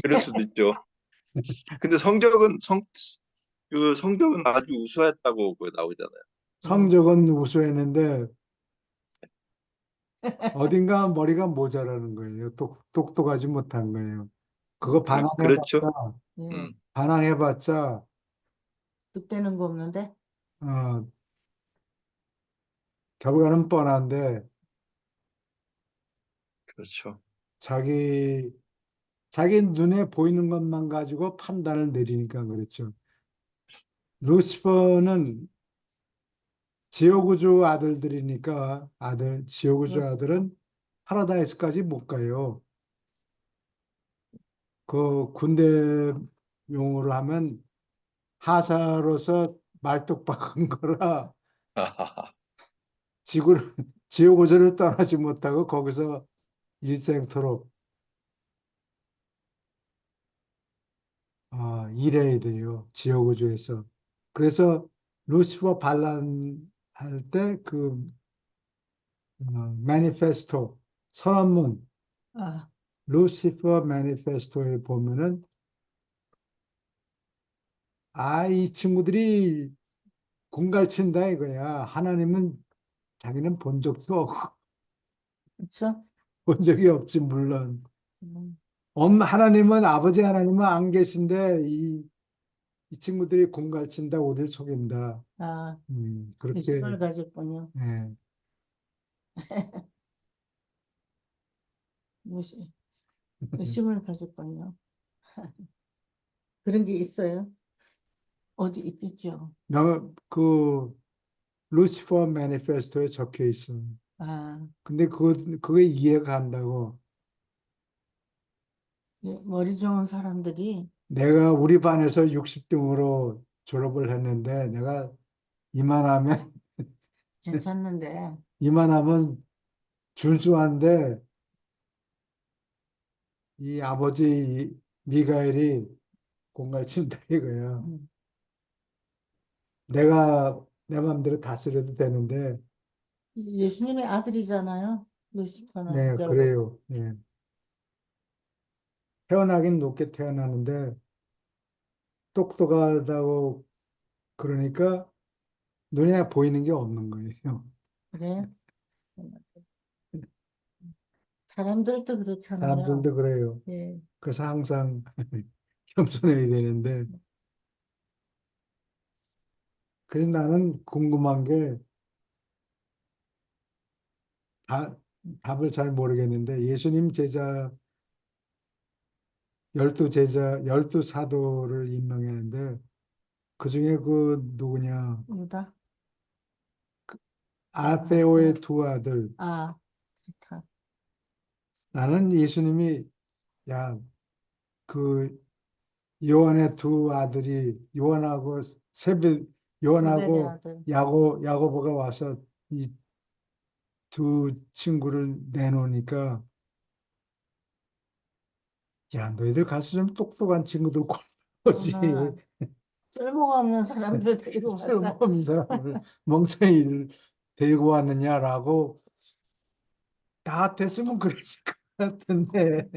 그럴 수도 있죠. 근데 성적은 아주 우수했다고 나오잖아요. 성적은 우수했는데 어딘가 머리가 모자라는 거예요. 똑똑하지 못한 거예요. 그거 그렇죠. 예. 음, 반항해봤자, 득되는 거 없는데? 어, 결과는 뻔한데, 그렇죠. 자기, 자기 눈에 보이는 것만 가지고 판단을 내리니까 그렇죠. 루시퍼는 지옥우주 아들들이니까 지옥우주 그렇습니다. 아들은 파라다이스까지 못 가요. 그 군대 용어로 하면 하사로서 말뚝박은 거라 지구를, 지옥우주를 떠나지 못하고 거기서 일생토록 일해야 돼요. 지옥우주에서. 그래서 루시퍼 반란할 때 매니페스토 선언문 아, 루시퍼 매니페스토에 보면은 이 친구들이 공갈친다 이거야. 하나님은 자기는 본 적도 없고 그렇죠? 본 적이 없지 물론. 음, 하나님은 아버지 하나님은 안 계신데 이 친구들이 공갈친다 우리를 속인다. 아, 그렇게 의심을 가졌군요. 예. 의심, 의심을 가졌군요. 그런 게 있어요. 어디 있겠죠. 그 루시퍼 매니페스토에 적혀 있어. 아, 근데 그게 이해가 간다고. 예, 머리 좋은 사람들이 내가 우리 반에서 60등으로 졸업을 했는데 내가 이만하면 괜찮는데, 이만하면 준수한데 이 아버지 미가엘이 공갈 친다 이거야. 음, 내가 내 마음대로 다스려도 되는데, 예수님의 아들이잖아요. 루시퍼는 네, 결국. 그래요. 예. 태어나긴 높게 태어나는데 똑똑하다고 그러니까 눈에 보이는 게 없는 거예요. 그래? 사람들도 그렇잖아요. 사람들도 그래요. 예, 그래서 항상 겸손해야 되는데, 그래서 나는 궁금한 게 답을 잘 모르겠는데 예수님 제자 열두 사도를 임명했는데 그 중에 그 누구냐 유다. 알페오의 두 아들 아, 그렇다. 나는 예수님이 야 그 요한의 두 아들이 요한하고 세베 세베대 요한하고 아들. 야고보가 와서 이 두 친구를 내놓으니까 야 너희들 가서 좀 똑똑한 친구들 골라오지 어머나, 쓸모가 없는 사람들 데리고 왔다. 쓸모없는 사람을 멍청이를 데리고 왔느냐라고 나 같았으면 그랬을 것 같은데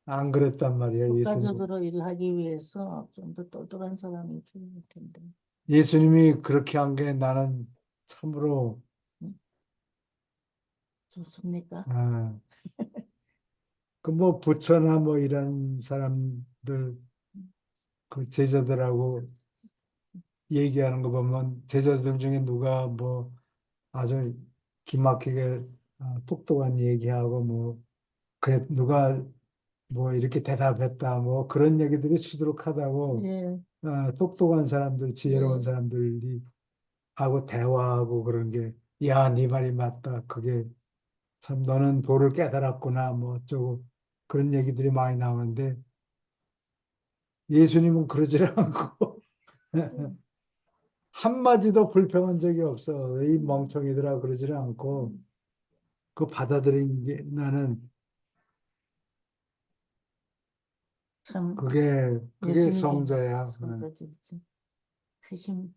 안 그랬단 말이야 예수님. 국가적으로 일하기 위해서 좀 더 똑똑한 사람이 필요할 텐데. 예수님이 그렇게 한 게 나는 참으로 좋습니까? 그 뭐 부처나 뭐 이런 사람들 그 제자들하고 얘기하는 거 보면 제자들 중에 누가 뭐 아주 기막히게 똑똑한 얘기하고 뭐 그래 누가 뭐 이렇게 대답했다 뭐 그런 얘기들이 수두룩하다고 예, 똑똑한 사람들 지혜로운 예. 사람들이 하고 대화하고 그런 게 야 네 말이 맞다 그게 참 너는 도를 깨달았구나 뭐 어쩌고 그런 얘기들이 많이 나오는데 예수님은 그러질 않고 한마디도 불평한 적이 없어. 이 멍청이들아 그러지를 않고 그 받아들인 게 나는 참 그게 예수님이 성자야. 성자지, 그치? 크신.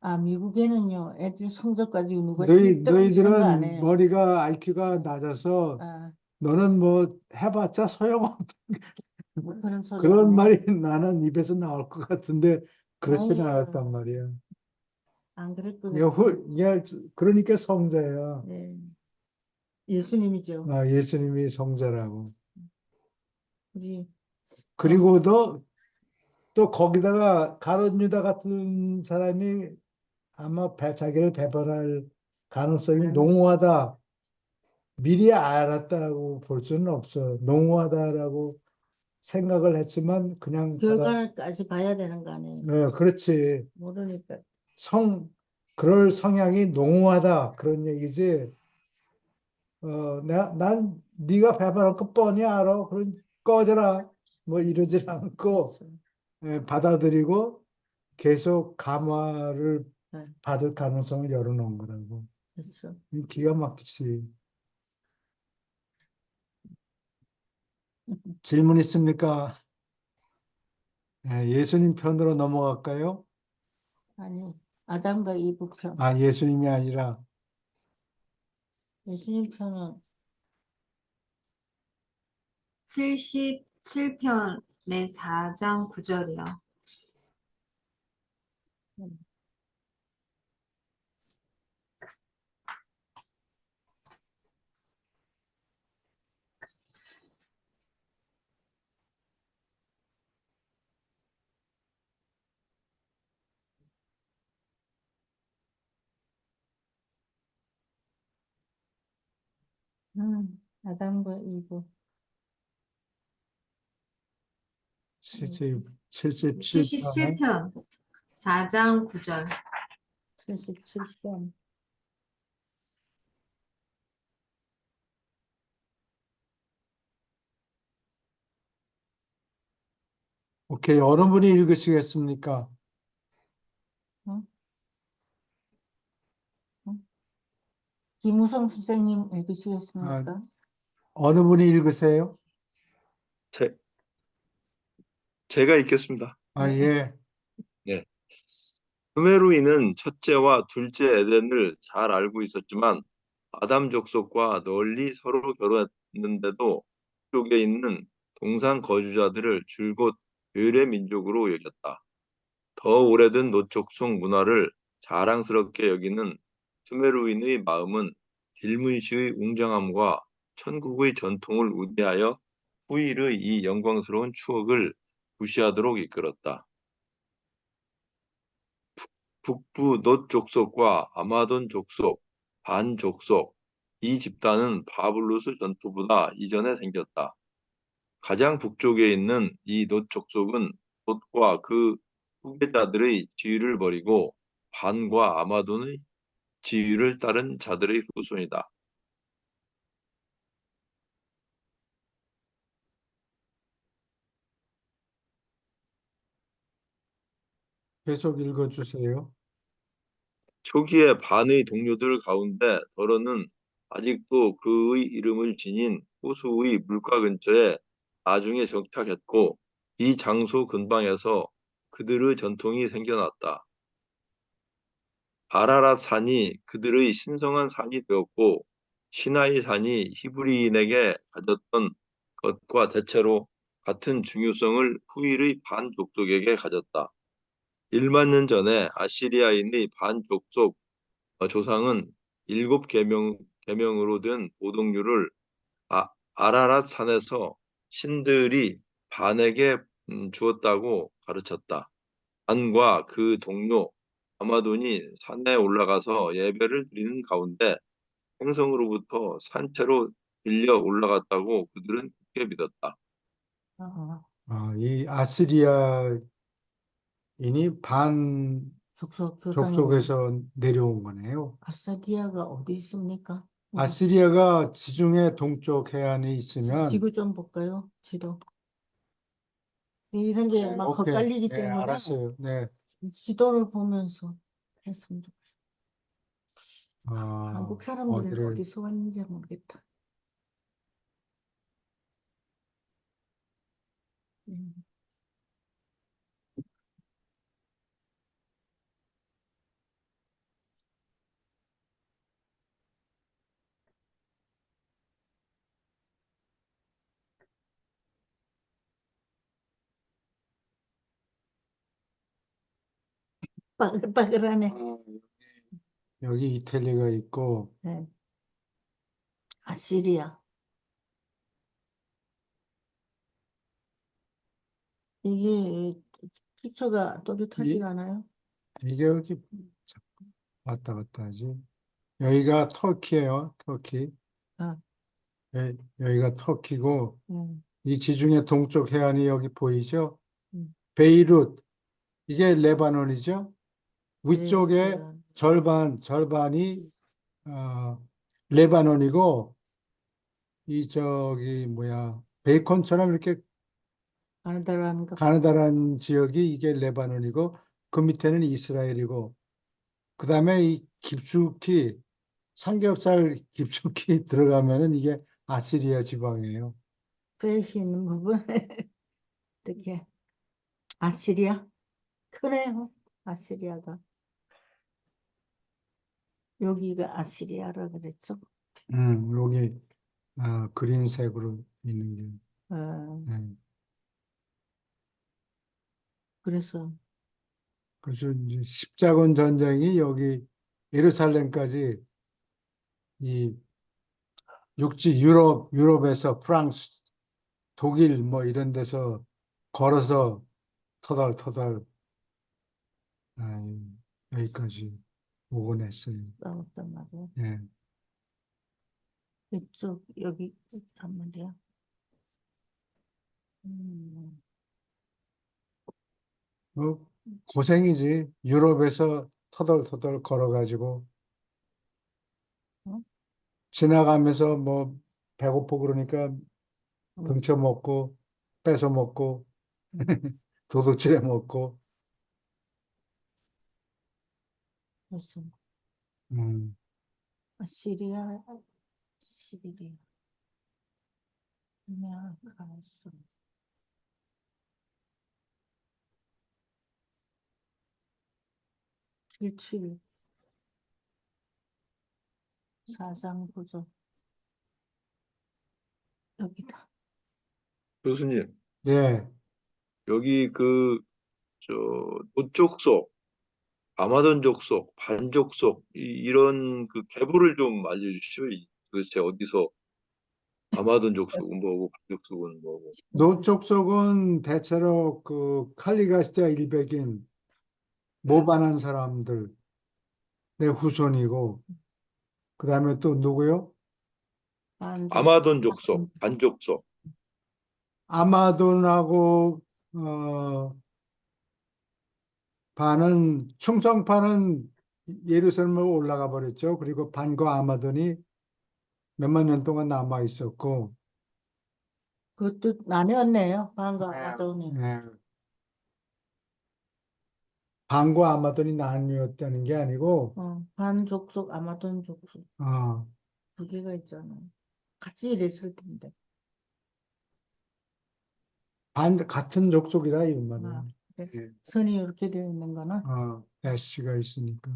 아, 미국에는요, 애들 성적 가지고 누가 1등 이런 거 안 너희들은 해요. 머리가 IQ가 낮아서 아, 너는 뭐 해봤자 소용없다. 뭐 그런 소리 그런 안 말이 해요. 나는 입에서 나올 것 같은데 그렇지는 않았단 아니에요. 말이야. 안 그럴 것 이게 같아요. 그러니까 성자야. 예. 예수님이죠. 예수님이 성자라고. 우리 그리고 또 거기다가 가룟 유다 같은 사람이 아마 자기를 배반할 가능성이 농후하다. 미리 알았다고 볼 수는 없어. 농후하다라고 생각을 했지만 그냥 결과까지 봐야 되는 거 아니에요. 그렇지. 모르니까. 그럴 성향이 농후하다 그런 얘기지. 난 네가 배반할 거 뻔히 알아. 그럼 꺼져라. 뭐 이러질 않고 그렇죠. 받아들이고 계속 감화를 네, 받을 가능성을 열어놓은 거라고. 그렇죠. 기가 막히지. 질문 있습니까? 예수님 편으로 넘어갈까요? 아니, 아담과 이브 편. 예수님이 아니라 예수님 편은 77편의 4장 9절이요. 아담과 이브. 77편에 77편 4장 9절. 77편. 오케이. 어느 분이 읽으시겠습니까? 응? 응? 김우성 선생님 읽으시겠습니까? 어느 분이 읽으세요? 제가 읽겠습니다. 예. 네. 수메르인은 첫째와 둘째 에덴을 잘 알고 있었지만 아담 족속과 널리 서로 결혼했는데도 쪽에 있는 동산 거주자들을 줄곧 외래 민족으로 여겼다. 더 오래된 노족속 문화를 자랑스럽게 여기는 수메르인의 마음은 길문시의 웅장함과 천국의 전통을 우대하여 후일의 이 영광스러운 추억을 무시하도록 이끌었다. 북부 놋 족속과 아마돈 족속, 반 족속, 이 집단은 바블루스 전투보다 이전에 생겼다. 가장 북쪽에 있는 이 놋 족속은 놋과 그 후계자들의 지위를 버리고 반과 아마돈의 지위를 따른 자들의 후손이다. 계속 읽어주세요. 초기에 반의 동료들 가운데 더러는 아직도 그의 이름을 지닌 호수의 물가 근처에 나중에 정착했고 이 장소 근방에서 그들의 전통이 생겨났다. 아라랏 산이 그들의 신성한 산이 되었고 시나이 산이 히브리인에게 가졌던 것과 대체로 같은 중요성을 후일의 반족속에게 가졌다. 1만 년 전에 아시리아인의 반족속 조상은 7계명으로 된 보동류를 아라랏 산에서 신들이 반에게 주었다고 가르쳤다. 반과 그 동료 아마돈이 산에 올라가서 예배를 드리는 가운데 행성으로부터 산채로 밀려 올라갔다고 그들은 굳게 믿었다. 어, 이 아시리아인이 반 족속 조상이 족속에서 내려온 거네요. 아사디아가 어디 있습니까? 아시리아가 지중해 동쪽 해안에 있으면 지구 좀 볼까요? 지도. 이런 게 막 오케이. 헛갈리기 네, 때문에 알았어요. 네. 지도를 보면서 했으면 좋겠어요. 아, 한국 사람들은 어디를 어디서 왔는지 모르겠다. 음. 빠글빠글하네. 여기 이탈리아가 있고 네. 아시리아. 이게 피처가 또렷하지가 않아요? 이게 여기 왔다 갔다 하지. 여기가 터키예요. 터키. 아, 여기가 터키고 음, 이 지중해 동쪽 해안이 여기 보이죠? 음. 베이룻 이게 레바논이죠? 위쪽에 네, 절반이 레바논이고 이 저기 뭐야 베이컨처럼 이렇게 가나다라는 거. 가느다란 지역이 이게 레바논이고 그 밑에는 이스라엘이고 그 다음에 이 깊숙이 삼겹살 깊숙이 들어가면은 이게 아시리아 지방이에요. 베이시 있는 부분. 어떻게? 아시리아? 그래요. 아시리아가. 여기가 아시리아라 그랬죠? 여기 그린색으로 있는 게. 어, 네. 그래서 그래서 이제 십자군 전쟁이 여기 예루살렘까지 이 육지 유럽에서 프랑스, 독일 뭐 이런 데서 걸어서 터덜터덜 여기까지 오곤 했어요. 싸웠단 말이에요. 예. 이쪽 여기 잠깐만요. 뭐 고생이지. 유럽에서 터덜터덜 걸어가지고 어? 지나가면서 뭐 배고프고 그러니까 어, 등쳐 먹고 뺏어 먹고 음. 도둑질해 먹고 그래서 음, 아시리아, 시리아, 그냥 가서 77 사상구조 여기다. 교수님, 예. 여기 노족속, 아마존 족속, 반족속 이런 그 계보를 좀 알려주시죠. 도대체 어디서 아마존 족속은 뭐고 반족속은 뭐고. 노쪽속은 대체로 그 칼리가시아 일백인 모반한 사람들 내 후손이고 그 다음에 또 누구요? 아마존 족속, 반족속. 아마돈하고 어, 반은 충성파는 예루살렘으로 올라가 버렸죠. 그리고 반과 아마돈이 몇만 년 동안 남아 있었고 그것도 나뉘었네요. 방과 아마돈이. 예, 반과 아마존이 나뉘었다는 게 아니고, 반족속, 아마존 족속 어, 두 개가 있잖아. 같이 일했을 텐데. 같은 족속이라 이 아, 말이야. 그래. 예. 선이 이렇게 되어 있는 거나. 애쉬가 있으니까.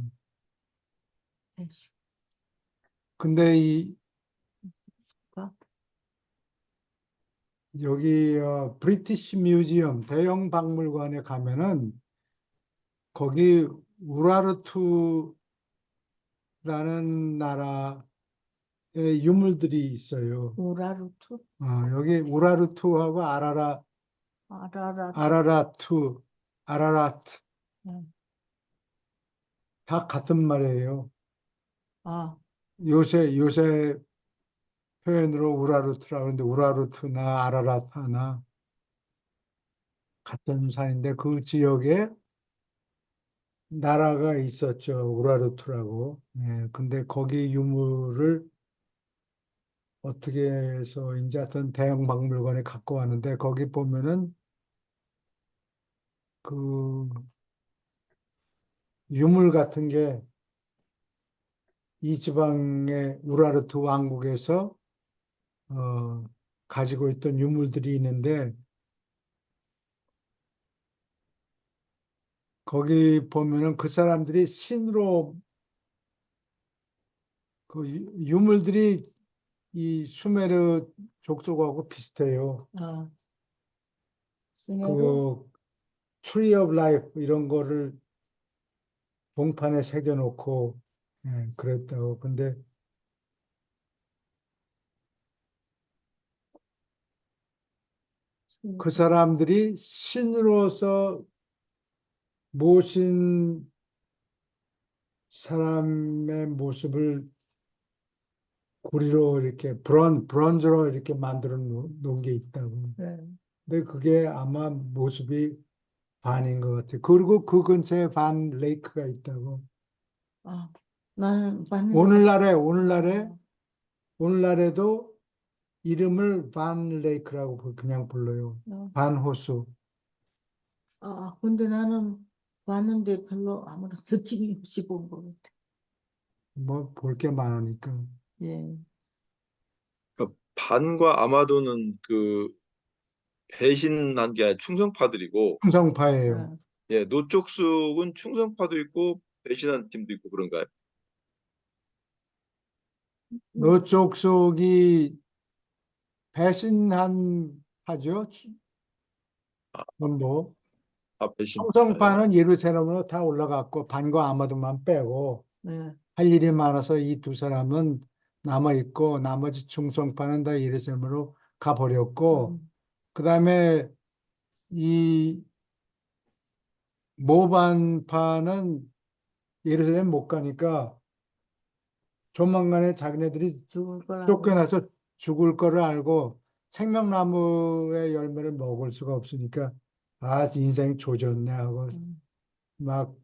에이씨, 근데 가. 여기 브리티시 뮤지엄 대형 박물관에 가면은 거기 우라르투라는 나라의 유물들이 있어요. 우라루트, 여기 우라르투하고 아라라트. 아라라트 응. 다 같은 말이에요. 아, 요새 표현으로 우라르투라고 하는데 우라르투나 아라라타나 같은 산인데 그 지역에 나라가 있었죠. 우라르투라고. 예, 근데 거기 유물을 어떻게 해서 이제 하여튼 대형 박물관에 갖고 왔는데 거기 보면은 그 유물 같은 게 이 지방의 우라르트 왕국에서 가지고 있던 유물들이 있는데 거기 보면은 그 사람들이 신으로 그 유물들이 이 수메르 족속하고 비슷해요. 아, 스메르, 그 트리 오브 라이프 이런 거를 봉판에 새겨놓고 그랬다고. 근데 그 사람들이 신으로서 모신 사람의 모습을 구리로 이렇게 브론즈로 이렇게 만들어 놓은 게 있다고. 네. 근데 그게 아마 모습이 반인 것 같아요. 그리고 그 근처에 반 레이크가 있다고. 아, 나는 봤는데. 오늘날에도 이름을 반 레이크라고 그냥 불러요. 반 호수. 근데 나는 봤는데 별로 아무런 느낌이 없이 본 것 같아. 뭐 볼 게 많으니까. 예. 그러니까 반과 아마도는 그 배신한 게 아니라 충성파들이고, 충성파예요. 어, 예, 노쪽숙은 충성파도 있고 배신한 팀도 있고 그런가요? 노쪽 속이 배신한 하죠. 아, 뭐 배신. 충성파는 예루살렘으로 다 올라갔고 반과 아마도만 빼고 네. 할 일이 많아서 이 두 사람은 남아 있고 나머지 충성파는 다 예루살렘으로 가버렸고 음, 그다음에 이 모반파는 예루살렘 못 가니까 조만간에 자기네들이 죽을 거라고. 쫓겨나서 죽을 거를 알고 생명나무의 열매를 먹을 수가 없으니까 인생 조졌네 하고 음, 막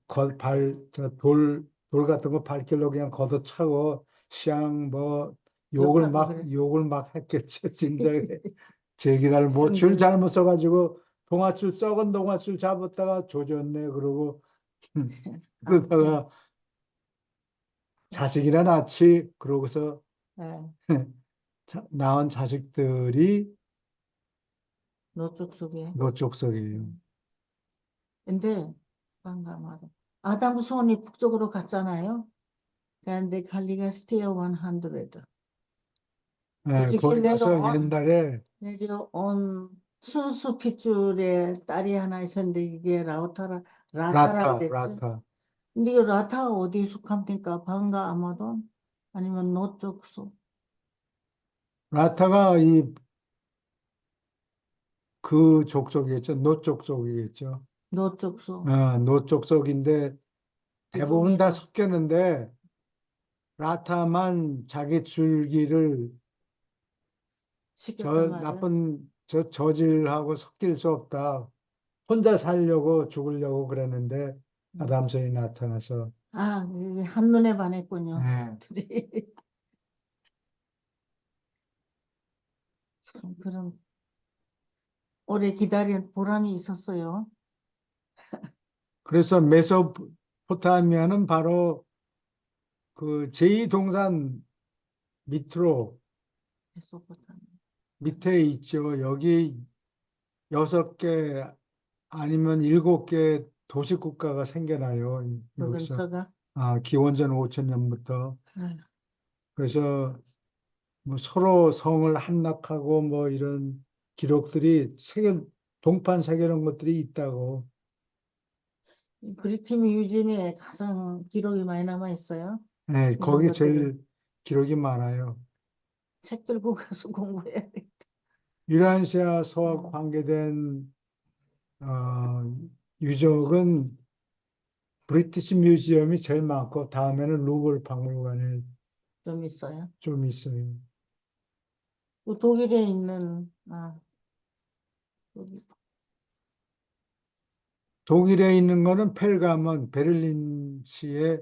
돌 같은 거 발길로 그냥 걷어차고 시앙 뭐 욕하고 그래. 욕을 막 했겠죠. 진작에 제기랄 뭐 줄 성경. 잘못 써가지고 썩은 동아줄 잡았다가 조졌네 그러고 아무튼, 그러다가 자식이나 낳지 그러고서 예, 낳은 자식들이 노쪽 속에. 노쪽석이에요. 근데 반가마로 아담 손이 북쪽으로 갔잖아요. 그런데 갈리가 스테어 100. 솔직히 거기 가서 옛날에 내려온 순수 핏줄에 딸이 하나 있었는데 이게 라타라 그랬지. 라타 근데 이 라타가 어디에 속합니까? 반가 아마돈? 아니면 노쪽 속? 라타가 그 족속이겠죠. 노족속이겠죠. 노쪽 속. 노족속인데 대부분 다 이동해도 섞였는데 라타만 자기 줄기를 시켰단 말이야. 나쁜 저질하고 섞일 수 없다. 혼자 살려고 죽으려고 그랬는데 아담손이 나타나서 이게 한눈에 반했군요. 예, 둘이. 참, 그런 오래 기다린 보람이 있었어요. 그래서 메소포타미아는 바로 그 제2동산 밑으로 메소포타미아. 밑에 있죠. 여기 6개 아니면 7개 도시국가가 생겨나요. 그 여기서 근처가. 기원전 5천년부터. 아유, 그래서 뭐 서로 성을 함락하고 뭐 이런 기록들이 동판 새겨놓은 것들이 있다고. 브리티 뮤지엄에 가장 기록이 많이 남아 있어요. 네, 이런 거기 것들을 제일 기록이 많아요. 책 들고 가서 공부해야 돼. 유라시아서와 관계된 유적은 브리티시 뮤지엄이 제일 많고 다음에는 루브르 박물관에 좀 있어요. 좀 있어요. 또 독일에 있는 여기 독일에 있는 거는 베를린시에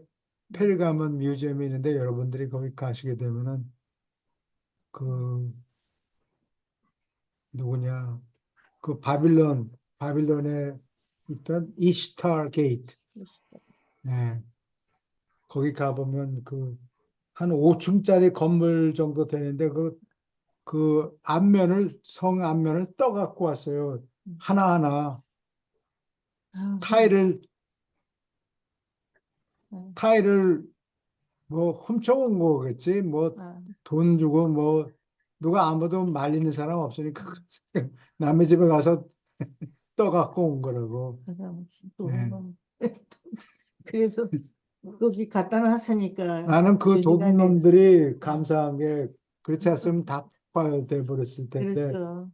펠가먼 뮤지엄이 있는데 여러분들이 거기 가시게 되면은 그 누구냐 그 바빌론에 있던 이스타르 게이트, 네, 거기 가보면 그 한 5층짜리 건물 정도 되는데 그 성 앞면을 떠 갖고 왔어요. 하나하나 아유, 타일을 네. 뭐 훔쳐온 거겠지. 뭐 돈 주고 뭐 누가 아무도 말리는 사람 없으니까 남의 집에 가서 떠 갖고 온 거라고. 네. 그래서 거기 갖다 놨으니까 나는 그 얘기가 안 도둑놈들이 감사한 게 그렇지 않으면 다 폭파돼 버렸을 텐데 그렇죠.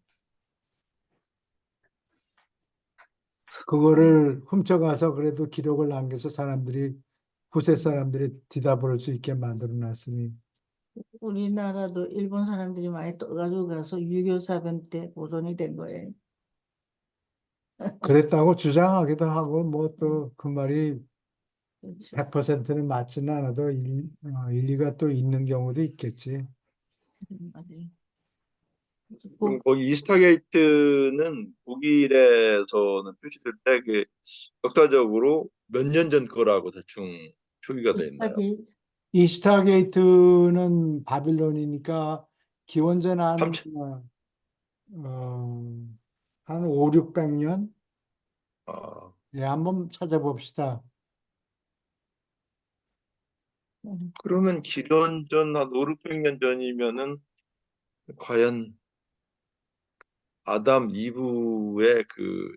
그거를 훔쳐가서 그래도 기록을 남겨서 후세 사람들이 뒤다볼 수 있게 만들어 놨으니 우리나라도 일본 사람들이 많이 떠가지고 가서 유교사변 때 보존이 된 거예요. 그랬다고 주장하기도 하고 뭐 또 그 말이 그렇죠. 100%는 맞지는 않아도 일리가 또 있는 경우도 있겠지. 말이. 그럼 거기 이스타게이트는 독일에서는 표시될 때 그 역사적으로 몇 년 전 거라고 대충 표기가 돼 있나요? 이스타게이트는 바빌론이니까 기원전 3천. 한 5, 600년? 아, 예, 한번 찾아봅시다. 그러면 기원전 한 5, 600년 전이면은 과연 아담 이브의 그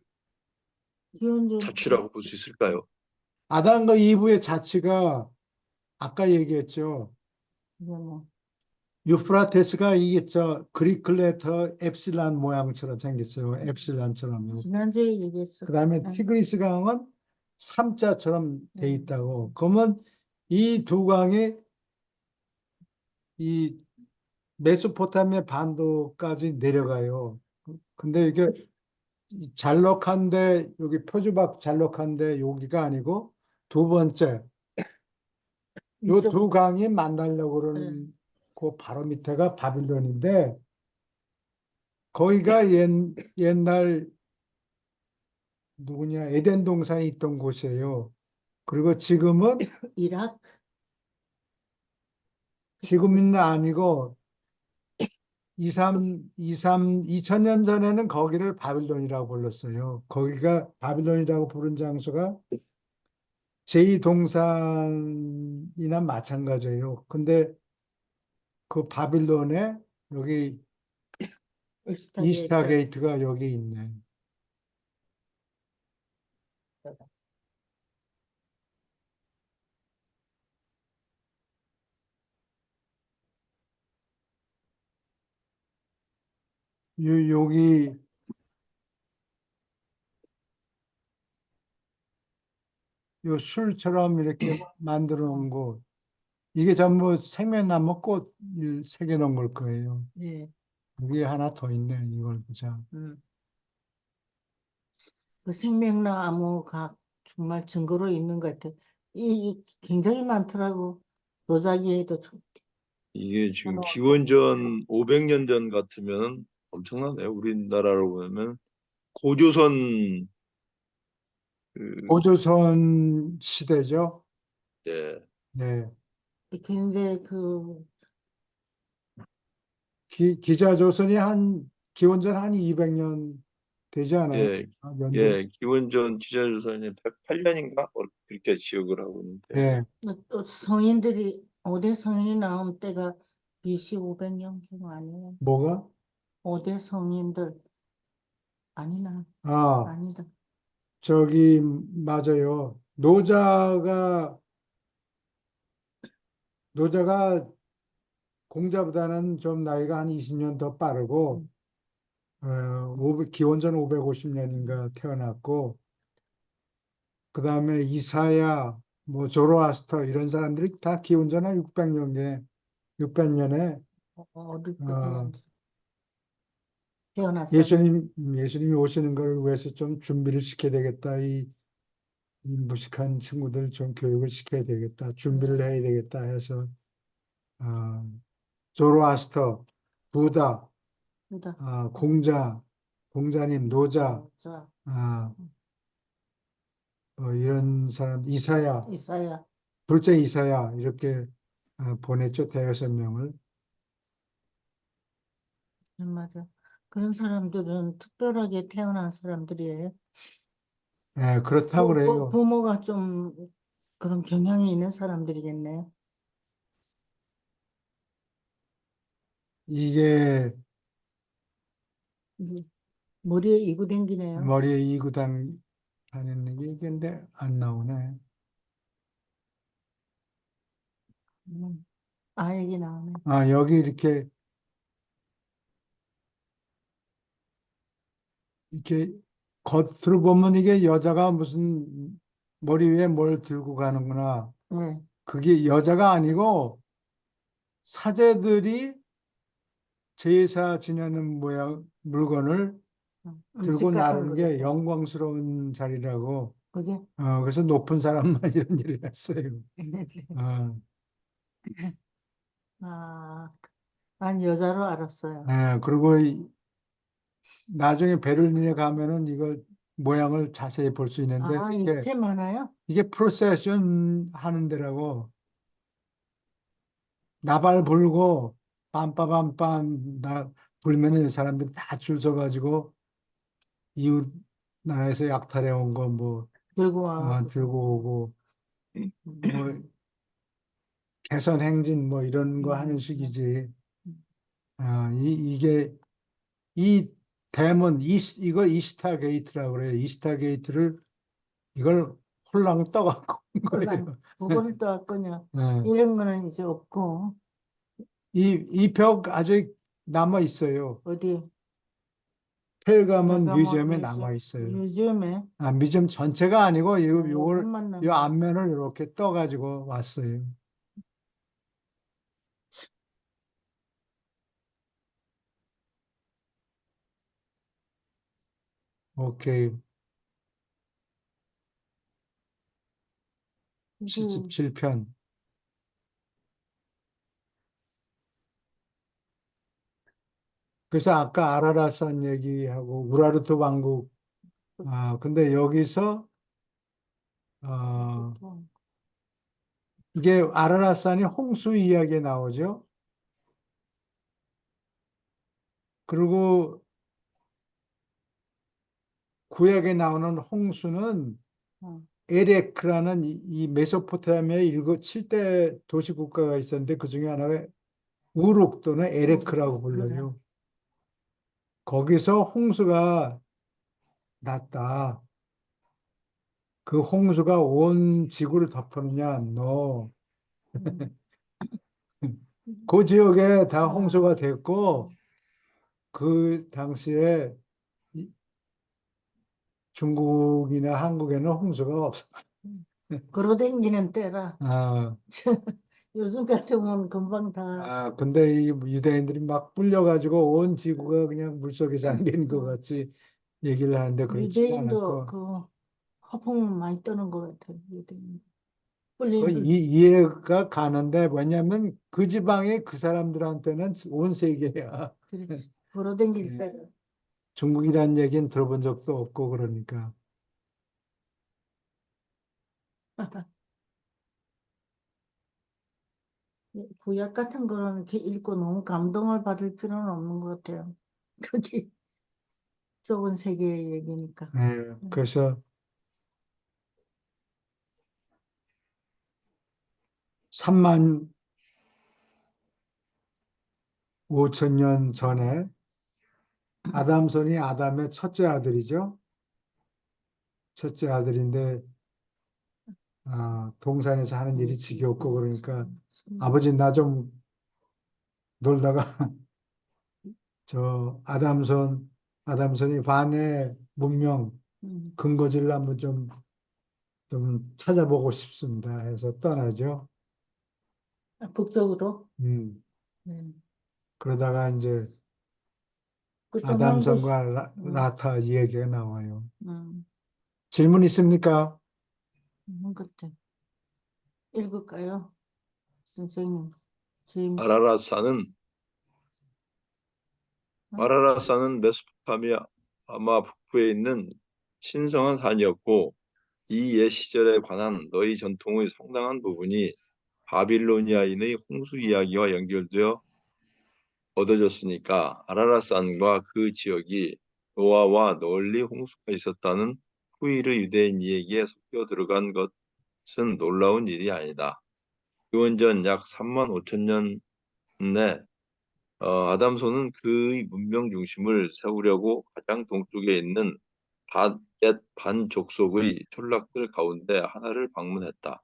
기원전 자취라고 볼 수 있을까요? 아담과 이브의 자취가 아까 얘기했죠. 뭐 유프라테스가 이게 그리크 레터 엡실란 모양처럼 생겼어요. 엡실란처럼요. 지난주에 얘기했어. 그 다음에 티그리스 강은 삼자처럼 돼 있다고. 그러면 이 두 강이 이 메소포타미아 반도까지 내려가요. 근데 이게 잘록한데 여기 표주박 잘록한데 여기가 아니고 두 번째 요 두 강이 만나려고 그러는 그 바로 밑에가 바빌론인데 거기가 옛날 누구냐 에덴 동산이 있던 곳이에요. 그리고 지금은 이라크. 지금은 아니고 2000년 전에는 거기를 바빌론이라고 불렀어요. 거기가 바빌론이라고 부른 장소가 제2동산이나 마찬가지예요. 근데 그 바빌론에 여기 이스타 게이트가 여기 있네. 여기 요 술처럼 이렇게 만들어 놓은 곳. 이게 전부 생명나무 꽃 새겨 놓은 걸 거예요. 예. 여기 하나 더 있네. 이걸 보자. 그 생명나무가 정말 증거로 있는 것 같아. 이 굉장히 많더라고. 도자기에도 이게 지금 기원전 500년 전 같으면 엄청나네요. 우리나라로 보면 고조선 고조선 시대죠. 예, 예. 근데 그 기자조선이 기원전 한 200년 되지 않아요? 예, 연대. 예, 기원전 기자조선이 108년인가? 그렇게 기억을 하고 있는데. 예. 또 성인들이 5대 성인이 나온 때가 BC 500년경 아니에요? 뭐가? 5대 성인들 아니나 아, 아니다. 저기, 맞아요. 노자가 공자보다는 좀 나이가 한 20년 더 빠르고, 기원전 550년인가 태어났고, 그 다음에 이사야, 뭐 조로아스터 이런 사람들이 다 기원전 한 600년에 어디 어, 태어났어요. 예수님이 오시는 걸 위해서 좀 준비를 시켜야 되겠다. 이 무식한 친구들 좀 교육을 시켜야 되겠다. 준비를 해야 되겠다 해서 어, 조로아스터, 부다, 그다. 공자님, 노자, 자, 아, 뭐 이런 사람, 이사야. 둘째 이사야 이렇게 보냈죠. 대여섯 명을. 맞아. 그런 사람들은 특별하게 태어난 사람들이에요. 예, 그렇다고 그래요. 부모가 좀 그런 경향이 있는 사람들이겠네요. 이게 머리에 이고 댕기네요. 머리에 이구당 다니는 게 근데 안 나오네. 얘기 나오네. 여기 이렇게 겉으로 보면 이게 여자가 무슨 머리 위에 뭘 들고 가는구나. 네. 그게 여자가 아니고 사제들이 제사 지내는 모양 물건을 음식 들고 같은 나르는 게 거겠다. 영광스러운 자리라고. 그게 그래서 높은 사람만 이런 일을 했어요. 있는데. 어, 난 여자로 알았어요. 그리고 나중에 베를린에 가면은 이거 모양을 자세히 볼 수 있는데 이렇게 많아요? 이게 프로세션 하는 데라고 나발 불고 빰빠밤빰 불면은 사람들이 다 줄 서가지고 이웃 나라에서 약탈해 온 거 뭐 들고 와. 들고 오고 뭐 개선 행진 뭐 이런 거 하는 식이지. 이게 이 대문 이걸 이스타 게이트라고 그래요. 이스타 게이트를 이걸 홀랑 떠갖고 온 거예요. 부분을 떠왔거냐. 예. 이런 거는 이제 없고. 이 벽 아직 남아 있어요. 어디? 펠가몬 제가 뮤지엄에 남아 있어요. 뮤지엄에 뮤지엄 전체가 아니고 요것만 요 남아. 앞면을 이렇게 떠가지고 왔어요. 오케이. 77편. 그래서 아까 아라라산 얘기하고 우라르트 왕국. 근데 여기서 이게 아라라산이 홍수 이야기에 나오죠. 그리고 구약에 나오는 홍수는 에레크라는 이 메소포타미아의 7대 도시 국가가 있었는데 그 중에 하나가 우룩 또는 에레크라고 불러요. 거기서 홍수가 났다. 그 홍수가 온 지구를 덮었느냐? No. 그 지역에 다 홍수가 됐고 그 당시에 중국이나 한국에는 홍수가 없어. 걸어다니는 때라. 아, 요즘 같으면 금방 다. 근데 이 유대인들이 막 불려가지고 온 지구가 그냥 물속에 잠긴 것 같이 얘기를 하는데 그렇지 유대인도 않았고. 그 허풍 많이 떠는 것 같아요. 유대인. 그 뿔리는 이해가 가는데 왜냐면 그 지방의 그 사람들한테는 온 세계야. 걸어다닐 예. 때. 중국이라는 얘기는 들어본 적도 없고 그러니까. 구약 같은 거는 이렇게 읽고 너무 감동을 받을 필요는 없는 것 같아요. 그게 좁은 세계의 얘기니까. 예, 그래서 3만 5천 년 전에 아담손이 아담의 첫째 아들이죠. 첫째 아들인데 동산에서 하는 일이 지겹고 그러니까 아버지 나 좀 놀다가 저 아담손이 반의 문명 음. 근거지를 한번 좀 찾아보고 싶습니다 해서 떠나죠. 북쪽으로. 음, 네. 그러다가 이제 그 떠난 곳이, 아담손과 음, 라타 이야기가 나와요. 음, 질문 있습니까? 있는 것 같아. 읽을까요? 선생님, 제임스. 아라라사는 어? 아라라사는 메소포타미아 아마 북부에 있는 신성한 산이었고 이 옛 시절에 관한 너희 전통의 상당한 부분이 바빌로니아인의 홍수 이야기와 연결되어 얻어졌으니까 아라라산과 그 지역이 노아와 널리 홍수가 있었다는 후일의 유대인 이야기에 섞여 들어간 것은 놀라운 일이 아니다. 기원전 약 3만 5천 년에 아담손은 그의 문명 중심을 세우려고 가장 동쪽에 있는 옛 반족속의 촌락들 가운데 하나를 방문했다.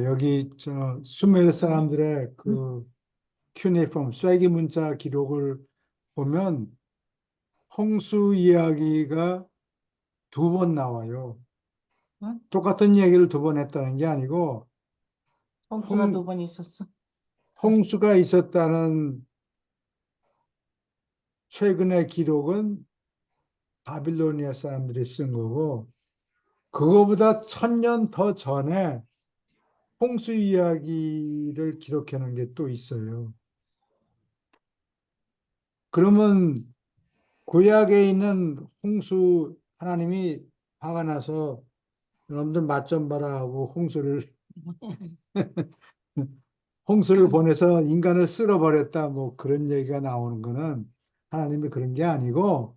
여기 저 수메르 사람들의 그 큐네이폼 쐐기 문자 기록을 보면 홍수 이야기가 2번 나와요. 응? 똑같은 얘기를 2번 했다는 게 아니고 홍수가 홍, 2번 있었어. 홍수가 있었다는 최근의 기록은 바빌로니아 사람들이 쓴 거고 그거보다 1000년 더 전에 홍수 이야기를 기록해 놓은 게 또 있어요. 그러면 구약에 있는 홍수 하나님이 화가 나서 여러분들 맛 좀 봐라 하고 홍수를 보내서 인간을 쓸어버렸다 뭐 그런 얘기가 나오는 거는 하나님이 그런 게 아니고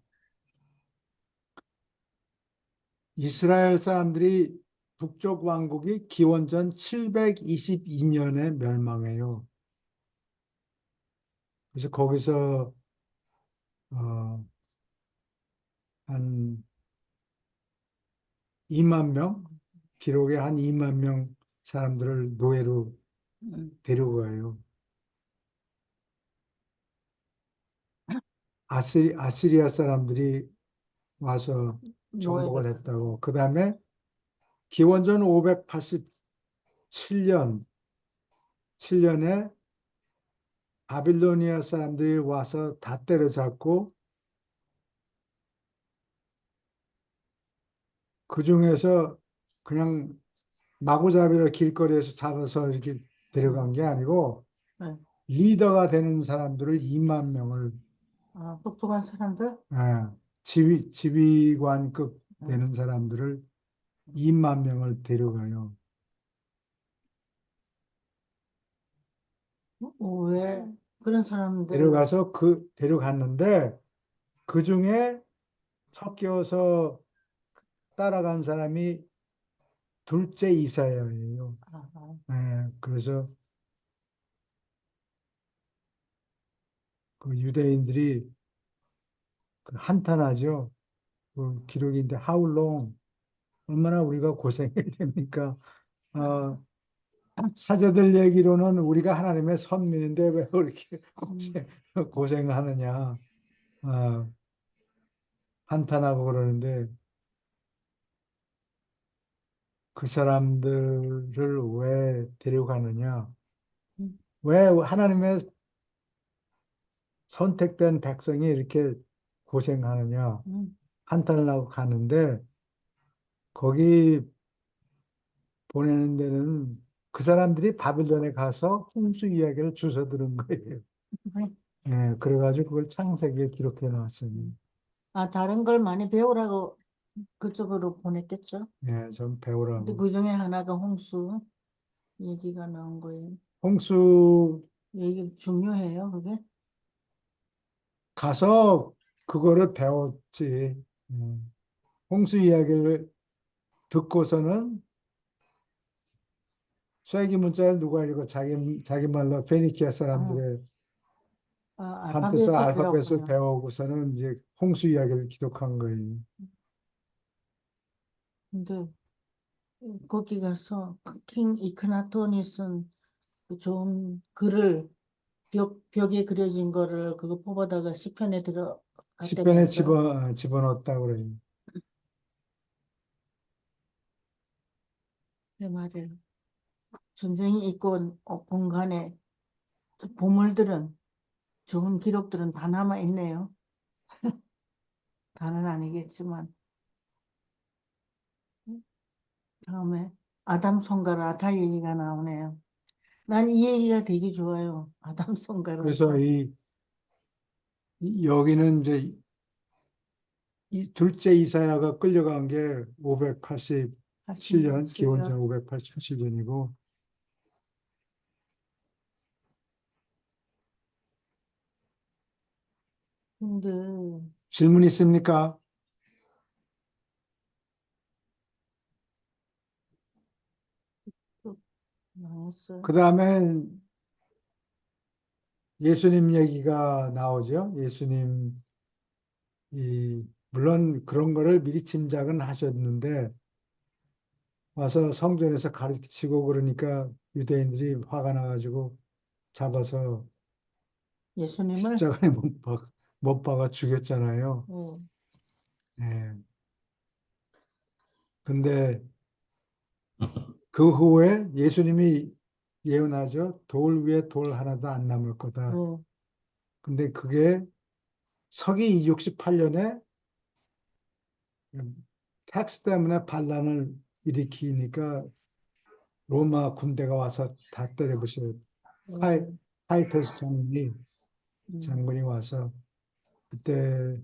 이스라엘 사람들이 북쪽 왕국이 기원전 722년에 멸망해요. 그래서 거기서 어, 한 2만 명, 기록에 한 2만 명 사람들을 노예로 음, 데려가요. 아시리아 사람들이 와서 정복을 노예가. 했다고. 그 다음에 기원전 587년, 7년에 바빌로니아 사람들이 와서 다 때려잡고 그 중에서 그냥 마구잡이로 길거리에서 잡아서 이렇게 데려간 게 아니고 네. 리더가 되는 사람들을 2만 명을 똑똑한 사람들? 지휘관급 응. 되는 사람들을 2만 명을 데려가요. 왜 그런 사람들? 데려가서 데려갔는데 그 중에 섞여서 따라간 사람이 둘째 이사야예요. 아, 그래서 그 유대인들이 그 한탄하죠. 그 기록인데 how long 얼마나 우리가 고생해야 됩니까? 어, 사제들 얘기로는 우리가 하나님의 선민인데 왜 그렇게 고생하느냐 한탄하고 그러는데 그 사람들을 왜 데려가느냐? 음, 왜 하나님의 선택된 백성이 이렇게 고생하느냐? 음, 한탄을 하고 가는데 거기 보내는 데는 그 사람들이 바빌론에 가서 홍수 이야기를 주워 들은 거예요. 음. 그래가지고 그걸 창세기에 기록해 놨어요. 다른 걸 많이 배우라고 그쪽으로 보냈겠죠. 예, 좀 근데 배우라고. 그 중에 하나가 홍수 얘기가 나온 거예요. 홍수 이게 중요해요, 그게? 가서 그거를 배웠지. 홍수 이야기를 듣고서는 쐐기 문자를 누가 읽고 자기 말로 페니키아 사람들의 한뜻을 알파벳을 알파벳을 배웠군요. 배우고서는 이제 홍수 이야기를 기록한 거예요. 근데 거기 가서 킹 이크나톤이 쓴 그 좋은 글을 벽에 그려진 거를 그거 뽑아다가 시편에 들어갔다고 시편에 했어요. 집어넣었다고 그래요. 그 말이에요. 전쟁이 있고 없건 간에 보물들은 좋은 기록들은 다 남아 있네요. 다는 아니겠지만 다음에 아담 손가락 얘기가 나오네요. 난 이 얘기가 되게 좋아요. 아담 손가락. 그래서 여기는 이제 이 둘째 이사야가 끌려간 게 587년, 기원전 587년이고, 근데 질문 있습니까? 또 나왔어요. 그 다음에 예수님 얘기가 나오죠. 예수님, 물론 그런 거를 미리 짐작은 하셨는데, 와서 성전에서 가르치고 그러니까 유대인들이 화가 나가지고 잡아서 예수님을 십자가에 못 박아 죽였잖아요. 어, 예. 근데 그 후에 예수님이 예언하죠. 돌 위에 돌 하나도 안 남을 거다. 어, 근데 그게 서기 268년에 텍스 때문에 반란을 일으키니까 로마 군대가 와서 다 때려부셔요. 타이, 어, 타이터스 장군이 음, 장군이 와서 그때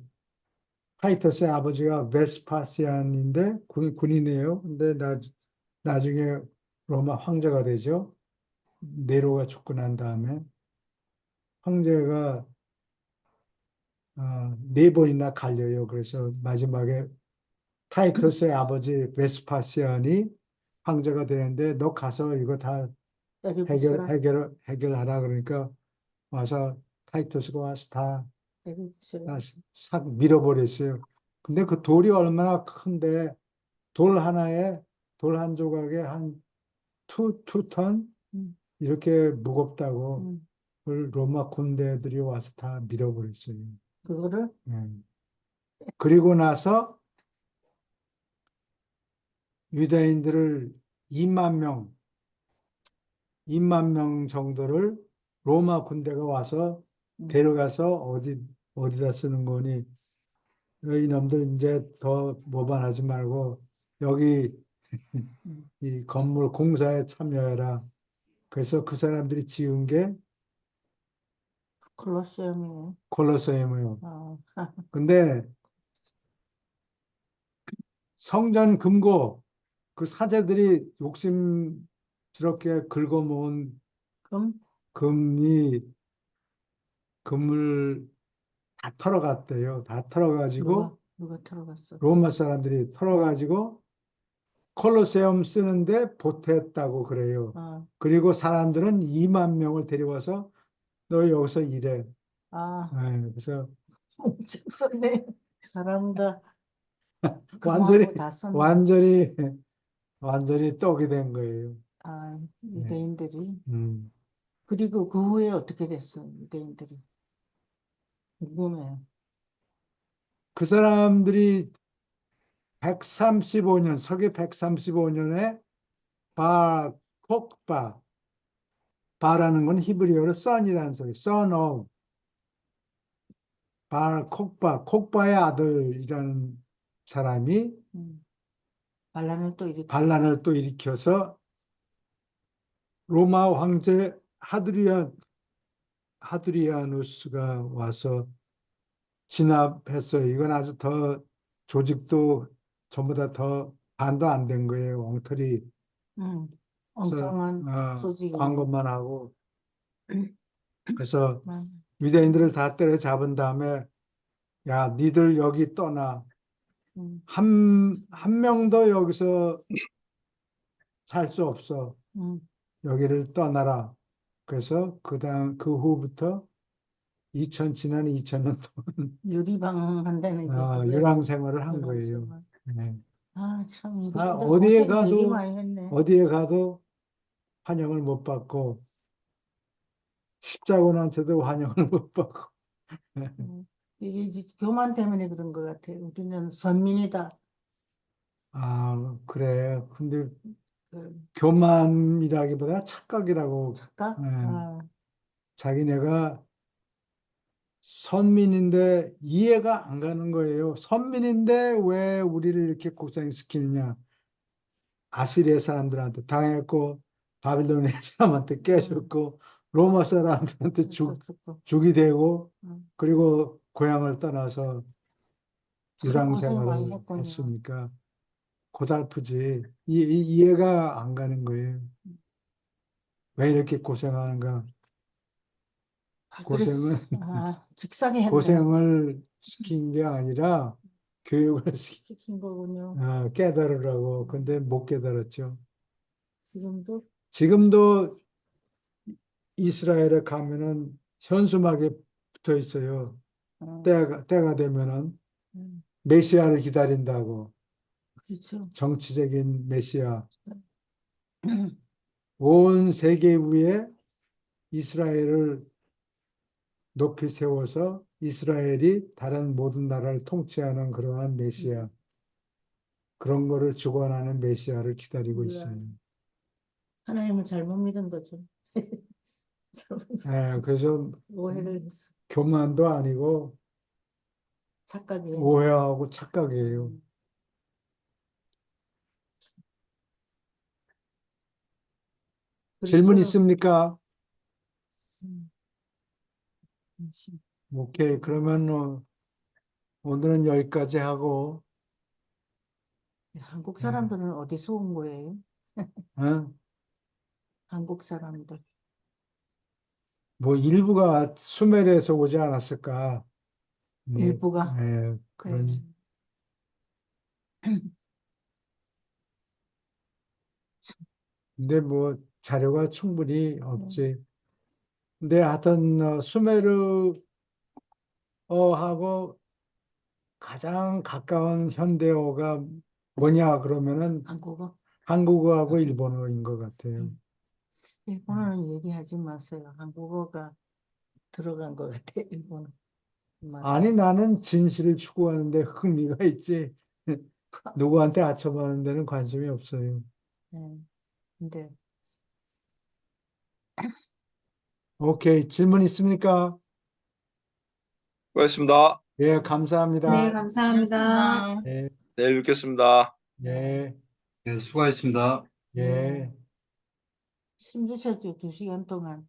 타이터스의 아버지가 베스파시안인데 군인이에요. 근데 나중에 로마 황제가 되죠. 네로가 죽고 난 다음에 황제가 네 번이나 갈려요. 그래서 마지막에 타이터스의 아버지 베스파시안이 황제가 되는데 너 가서 이거 다 때려부수라. 해결하라 그러니까 와서 타이터스가 와서 때려부수라. 싹 밀어버렸어요. 근데 그 돌이 얼마나 큰데 돌 한 조각에 한 투 턴 음, 이렇게 무겁다고 음. 그걸 로마 군대들이 와서 다 밀어버렸어요. 그거를 예. 그리고 나서 유대인들을 2만 명, 2만 명 정도를 로마 군대가 와서 음, 데려가서 어디다 쓰는 거니? 이놈들 이제 더 모반하지 말고 여기 음. 이 건물 공사에 참여해라. 그래서 그 사람들이 지은 게 콜로세움이에요. 콜로세움이에요. 아, 근데 성전 금고 그 사제들이 욕심스럽게 긁어모은 그럼 금이 금을 다 털어갔대요. 다 털어가지고 누가 들어갔어? 로마 사람들이 털어가지고 콜로세움 쓰는데 보탰다고 그래요. 아, 그리고 사람들은 2만 명을 데려와서 너 여기서 일해. 아, 그래서 엄청 썼네. 사람 다 완전히 금하고 다 썼네. 완전히 완전히 떡이 된 거예요. 아, 예. 유대인들이. 음. 그리고 그 후에 어떻게 됐어, 유대인들이? 궁금해요. 그 사람들이 135년, 서기 135년에 콕바, 바라는 건 히브리어로 son이라는 소리, son of, 콕바의 아들이라는 사람이 음, 반란을 또 일으켰다. 반란을 또 일으켜서 로마 황제 하드리아누스가 와서 진압했어요. 이건 아주 더 조직도 전부 다 더 반도 안 된 거예요. 엉터리 엉뚱한 조직이. 광고만 하고. 그래서 맞아. 유대인들을 다 때려잡은 다음에 야, 니들 여기 떠나. 음, 한 명도 여기서 살 수 없어. 음. 여기를 떠나라. 그래서 그 후부터 지난 2000년 동안 유리방한다는 게 그게 유랑 생활을 한 유랑 거예요. 생활. 네. 아, 참 인간들 어디에 고생 되게 가도 많이 했네. 어디에 가도 환영을 못 받고 십자군한테도 환영을 못 받고. 이게 이제 교만 때문에 그런 것 같아요. 우리는 선민이다. 아, 그래. 근데 그 교만이라기보다 착각이라고. 착각? 네. 아, 자기네가 선민인데 이해가 안 가는 거예요. 선민인데 왜 우리를 이렇게 고생시키느냐. 아시리아 사람들한테 당했고 바빌로니아 사람한테 깨졌고 로마 사람들한테 그렇고. 죽이 되고 음. 그리고 고향을 떠나서 참 유랑 고생 많이 생활을 했군요. 했으니까 고달프지. 이해가 안 가는 거예요. 왜 이렇게 고생하는가. 고생은 직상이 했네. 고생을 시킨 게 아니라 교육을 시킨 거군요. 깨달으라고. 근데 못 깨달았죠. 지금도 지금도 이스라엘에 가면은 현수막에 붙어 있어요. 어, 때가 되면은 음, 메시아를 기다린다고. 그렇죠. 정치적인 메시아. 온 세계 위에 이스라엘을 높이 세워서 이스라엘이 다른 모든 나라를 통치하는 그러한 메시아. 그런 거를 주관하는 메시아를 기다리고 우리가 있어요. 하나님을 잘못 믿은 거죠. 그래서 오해를 했어. 교만도 아니고 착각이에요. 오해하고 착각이에요. 질문 그리스도로- 있습니까? 음, 오케이. 그러면 오늘은 여기까지 하고, 한국 사람들은 어디서 온 거예요? 어? 한국 사람들. 뭐 일부가 수메르에서 오지 않았을까? 뭐, 일부가? 그런. 네. 근데 뭐 자료가 충분히 없지. 근데 하여튼 수메르어하고 가장 가까운 현대어가 뭐냐 그러면은 한국어? 한국어하고 일본어인 것 같아요. 일본어는 얘기하지 마세요. 한국어가 들어간 것 같아, 일본어. 아니, 나는 진실을 추구하는데 흥미가 있지. 누구한테 아첨하는 데는 관심이 없어요. 네. 근데 오케이. 질문 있습니까? 수고하셨습니다. 예, 감사합니다. 네, 감사합니다. 예, 내일 뵙겠습니다. 예, 네, 수고하셨습니다. 예. 힘드셨죠, 2시간 동안.